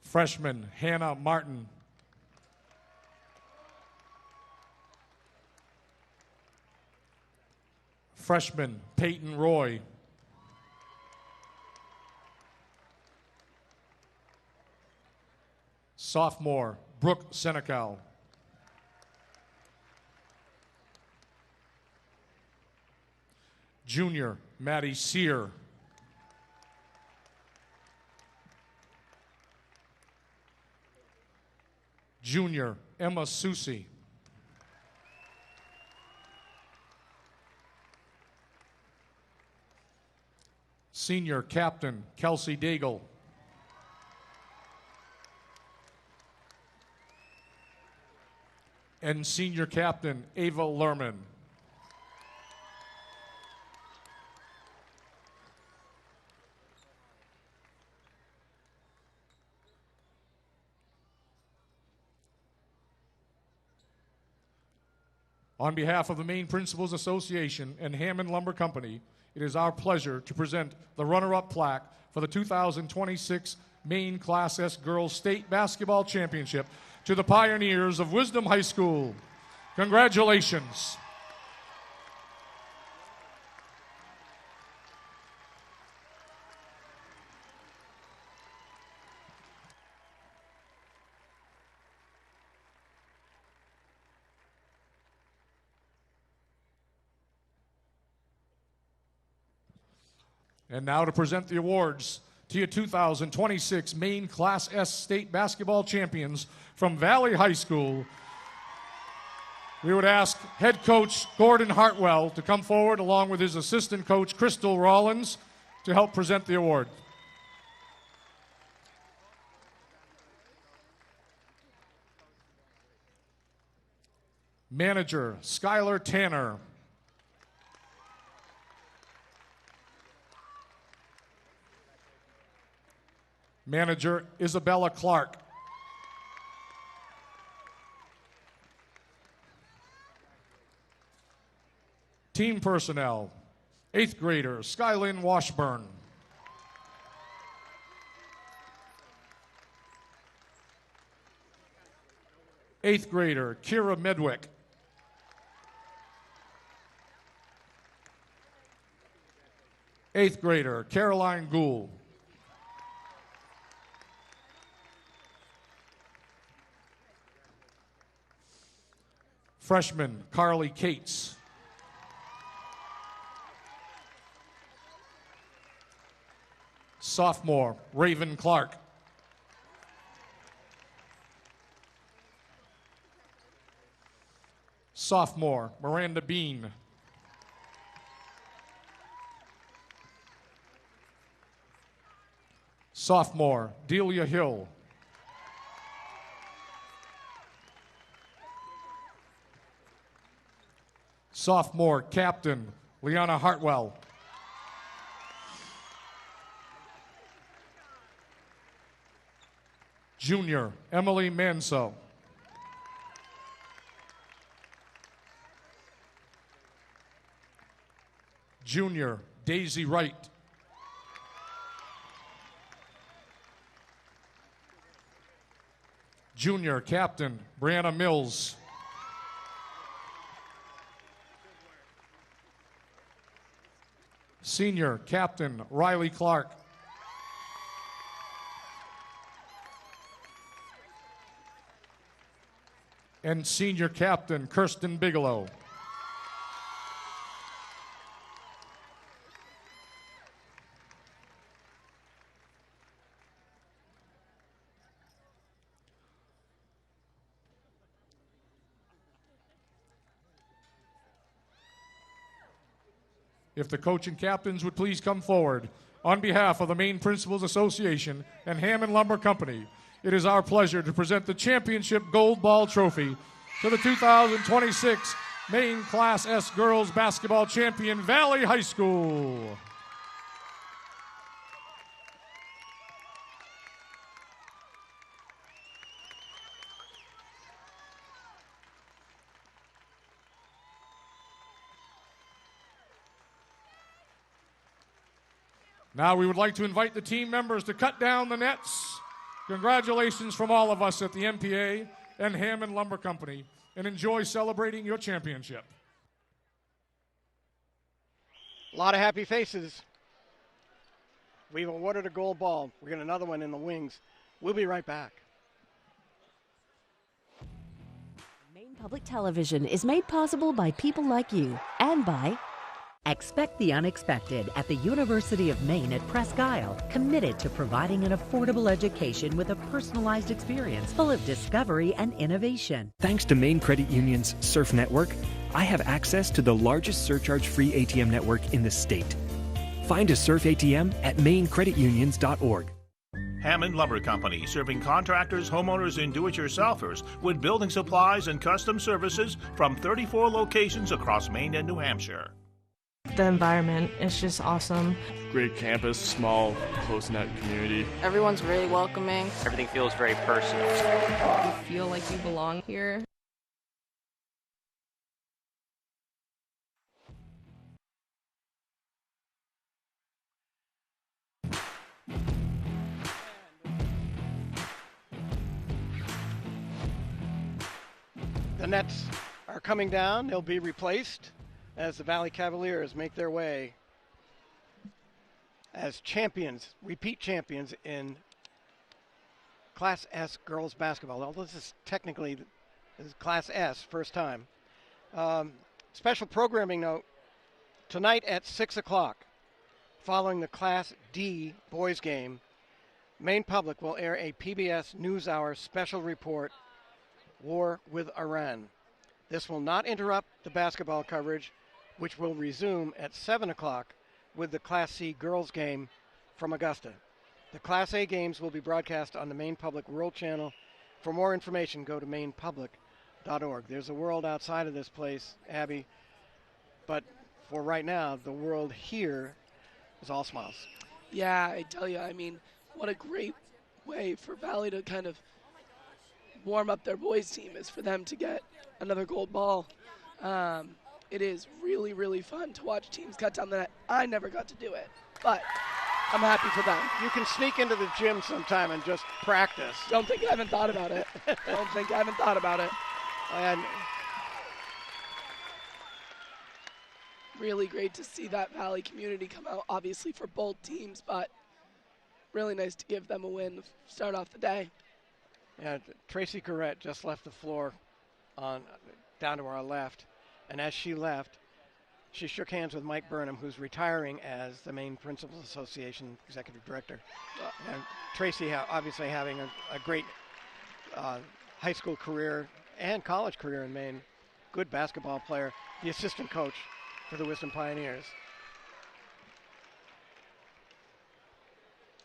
Freshman Hannah Martin. Freshman Peyton Roy. Sophomore Brooke Senecal. Junior Maddie Sear. Junior Emma Susi. Senior Captain Kelsey Daigle. And Senior Captain Ava Lerman. On behalf of the Maine Principals Association and Hammond Lumber Company, it is our pleasure to present the runner-up plaque for the 2026 Maine Class S Girls State Basketball Championship to the Pioneers of Wisdom High School. Congratulations. And now to present the awards to your 2026 Maine Class S State Basketball Champions from Valley High School. We would ask head coach Gordon Hartwell to come forward along with his assistant coach Crystal Rollins to help present the award. Manager Skylar Tanner. Manager Isabella Clark. Team personnel, 8th grader Skylyn Washburn. Eighth grader Kira Medwick. Eighth grader Caroline Gould. Freshman Carly Cates. Sophomore Raven Clark. Sophomore Miranda Bean. Sophomore Delia Hill. Sophomore captain Liana Hartwell. Junior Emily Manso. Junior Daisy Wright. Junior captain Brianna Mills. Senior captain Riley Clark. And senior captain Kirsten Bigelow. If the coach and captains would please come forward. On behalf of the Maine Principals Association and Hammond Lumber Company, it is our pleasure to present the championship gold ball trophy to the 2026 Maine Class S Girls Basketball Champion, Valley High School. Now we would like to invite the team members to cut down the nets. Congratulations from all of us at the MPA and Hammond Lumber Company, and enjoy celebrating your championship. A lot of happy faces. We've awarded a gold ball. We got another one in the wings. We'll be right back. Maine Public Television is made possible by people like you and by Expect the unexpected at the University of Maine at Presque Isle, committed to providing an affordable education with a personalized experience full of discovery and innovation. Thanks to Maine Credit Union's Surf Network, I have access to the largest surcharge-free ATM network in the state. Find a Surf ATM at mainecreditunions.org. Hammond Lumber Company, serving contractors, homeowners, and do-it-yourselfers with building supplies and custom services from 34 locations across Maine and New Hampshire. The environment is just awesome. Great campus, small, close-knit community. Everyone's really welcoming. Everything feels very personal. You feel like you belong here. The nets are coming down. They'll be replaced as the Valley Cavaliers make their way as champions, repeat champions in Class S girls basketball. Although this is technically Class S, first time. Special programming note, tonight at 6 o'clock, following the Class D boys game, Maine Public will air a PBS NewsHour special report, War with Iran. This will not interrupt the basketball coverage, which will resume at 7 o'clock with the Class C girls game from Augusta. The Class A games will be broadcast on the Maine Public World Channel. For more information, go to mainepublic.org. There's a world outside of this place, Abby, but for right now, the world here is all smiles. Yeah, I tell you, I mean, what a great way for Valley to kind of warm up their boys team is for them to get another gold ball. It is really, really fun to watch teams cut down the net. I never got to do it, but I'm happy for them. You can sneak into the gym sometime and just practice. Don't think I haven't thought about it. Don't think I haven't thought about it. And really great to see that Valley community come out, obviously for both teams, but really nice to give them a win to start off the day. Yeah, Tracy Corrett just left the floor down to our left. And as she left, she shook hands with Mike Burnham, who's retiring as the Maine Principals Association Executive Director. And Tracy obviously having a great high school career and college career in Maine. Good basketball player, the assistant coach for the Wisdom Pioneers.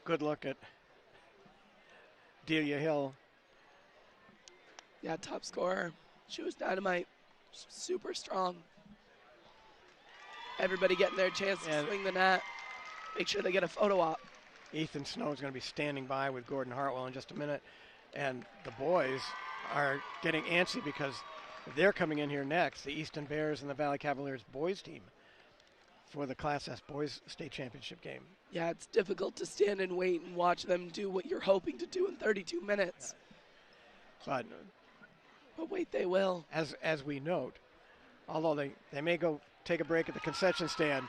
Good look at Delia Hill. Yeah, top scorer. She was dynamite. Super strong. Everybody getting their chance to swing the net. Make sure they get a photo op. Ethan Snow is going to be standing by with Gordon Hartwell in just a minute. And the boys are getting antsy because they're coming in here next, the Easton Bears and the Valley Cavaliers boys team for the Class S boys state championship game. Yeah, it's difficult to stand and wait and watch them do what you're hoping to do in 32 minutes. But wait, they will. As we note, although they may go take a break at the concession stand,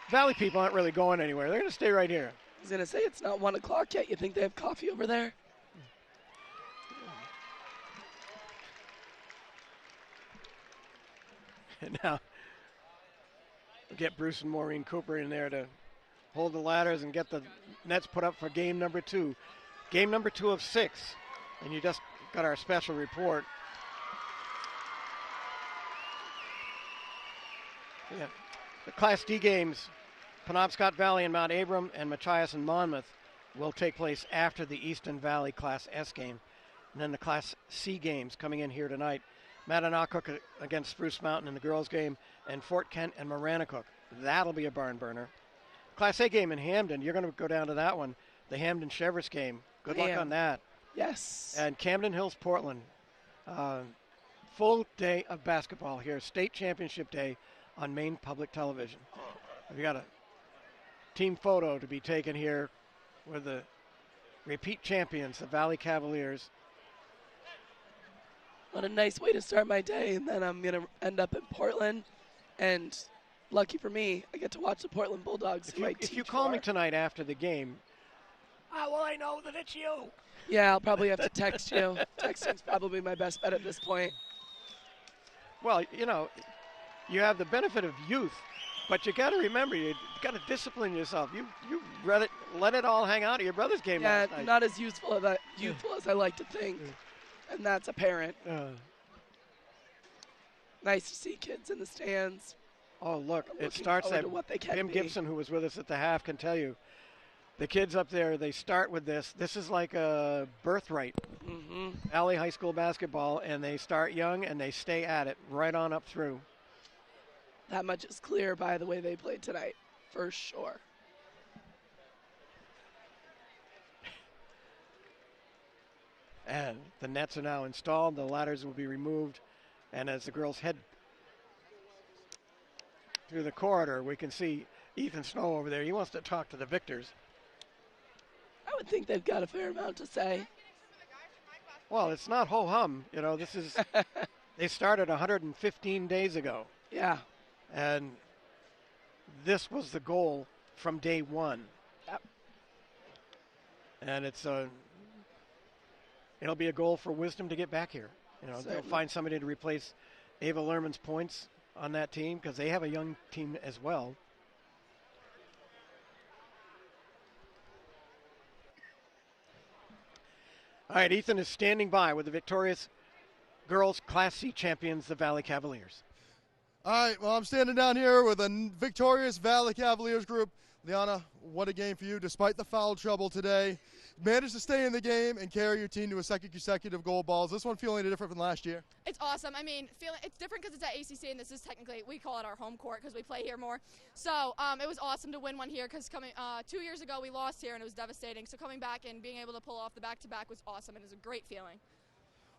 Valley people aren't really going anywhere. They're going to stay right here. I was going to say, it's not 1 o'clock yet. You think they have coffee over there? And now we'll get Bruce and Maureen Cooper in there to hold the ladders and get the nets put up for game number 2. Game number 2 of 6. And you just got our special report. Yeah. The Class D games, Penobscot Valley and Mount Abram and Machias and Monmouth will take place after the Easton Valley Class S game. And then the Class C games coming in here tonight. Mattanock against Spruce Mountain in the girls game, and Fort Kent and Maranacook. That'll be a barn burner. Class A game in Hamden, you're going to go down to that one. The Hamden Chevress game. Good luck on that. Yes. And Camden Hills, Portland. Full day of basketball here. State championship day on Maine Public Television. We got team photo to be taken here with the repeat champions, the Valley Cavaliers. What a nice way to start my day, and then I'm going to end up in Portland, and lucky for me, I get to watch the Portland Bulldogs. If you call me tonight after the game, how will I know that it's you? Yeah, I'll probably have to text you. Texting's probably my best bet at this point. Well, you know, you have the benefit of youth, but you got to remember, you got to discipline yourself. You let it all hang out at your brother's game last night. Not as youthful as I like to think, and that's apparent. Nice to see kids in the stands. Oh, look, it starts at what they can Tim be. Gibson, who was with us at the half, can tell you. The kids up there, they start with this. This is like a birthright. Valley High School basketball, and they start young and they stay at it right on up through. That much is clear by the way they played tonight, for sure. And the nets are now installed. The ladders will be removed. And as the girls head through the corridor, we can see Ethan Snow over there. He wants to talk to the victors. I would think they've got a fair amount to say. Well, it's not ho-hum. You know, this is, they started 115 days ago. Yeah. And this was the goal from day one. Yep. And it'll be a goal for Wisdom to get back here. You know, they'll find somebody to replace Ava Lerman's points on that team because they have a young team as well. All right, Ethan is standing by with the victorious girls Class C champions, the Valley Cavaliers. All right, well, I'm standing down here with a victorious Valley Cavaliers group. Liana, what a game for you. Despite the foul trouble today, managed to stay in the game and carry your team to a second consecutive gold ball. Is this one feeling any different from last year? It's awesome. I mean, it's different because it's at ACC, and this is technically, we call it our home court because we play here more. So it was awesome to win one here because 2 years ago we lost here and it was devastating. So coming back and being able to pull off the back-to-back was awesome, and it was a great feeling.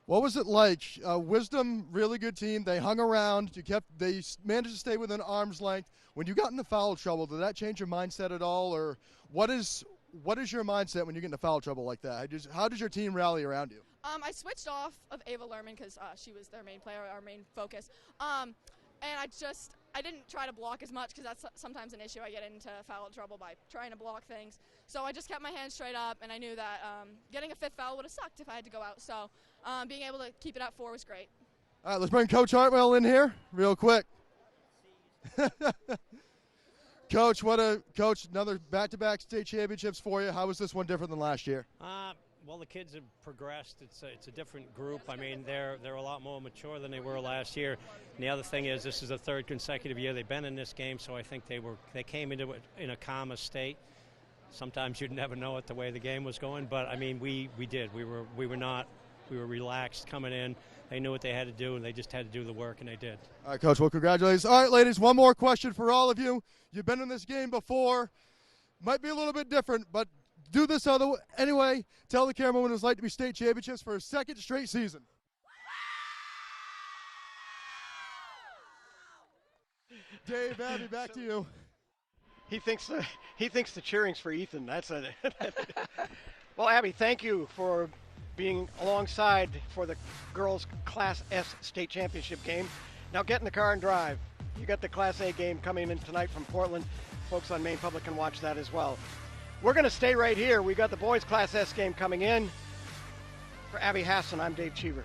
What was it like? Wisdom, really good team. They hung around. They managed to stay within arm's length. When you got into foul trouble, did that change your mindset at all, or what is your mindset when you get into foul trouble like that? How does your team rally around you? I switched off of Ava Lerman because she was their main player, our main focus. And I didn't try to block as much because that's sometimes an issue. I get into foul trouble by trying to block things. So I just kept my hands straight up, and I knew that getting a fifth foul would have sucked if I had to go out. So being able to keep it at 4 was great. All right, let's bring Coach Hartwell in here real quick. Coach, another back-to-back state championships for you. How was this one different than last year? Well, the kids have progressed. It's a different group. I mean, they're a lot more mature than they were last year. And the other thing is, this is the third consecutive year they've been in this game, so I think they came into it in a calmer state. Sometimes you'd never know it the way the game was going, but I mean, we did. We were relaxed coming in. They knew what they had to do, and they just had to do the work, and they did. All right, Coach. Well, congratulations. All right, ladies, one more question for all of you. You've been in this game before. Might be a little bit different, but do this anyway. Tell the camera what it's like to be state championships for a second straight season. Dave, Abby, back to you. He thinks the cheering's for Ethan. Well, Abby, thank you for being alongside for the girls Class S state championship game. Now get in the car and drive. You got the Class A game coming in tonight from Portland. Folks on Maine Public can watch that as well. We're going to stay right here. We got the boys Class S game coming in. For Abby Hassan, I'm Dave Cheever.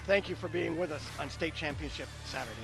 Thank you for being with us on State Championship Saturday.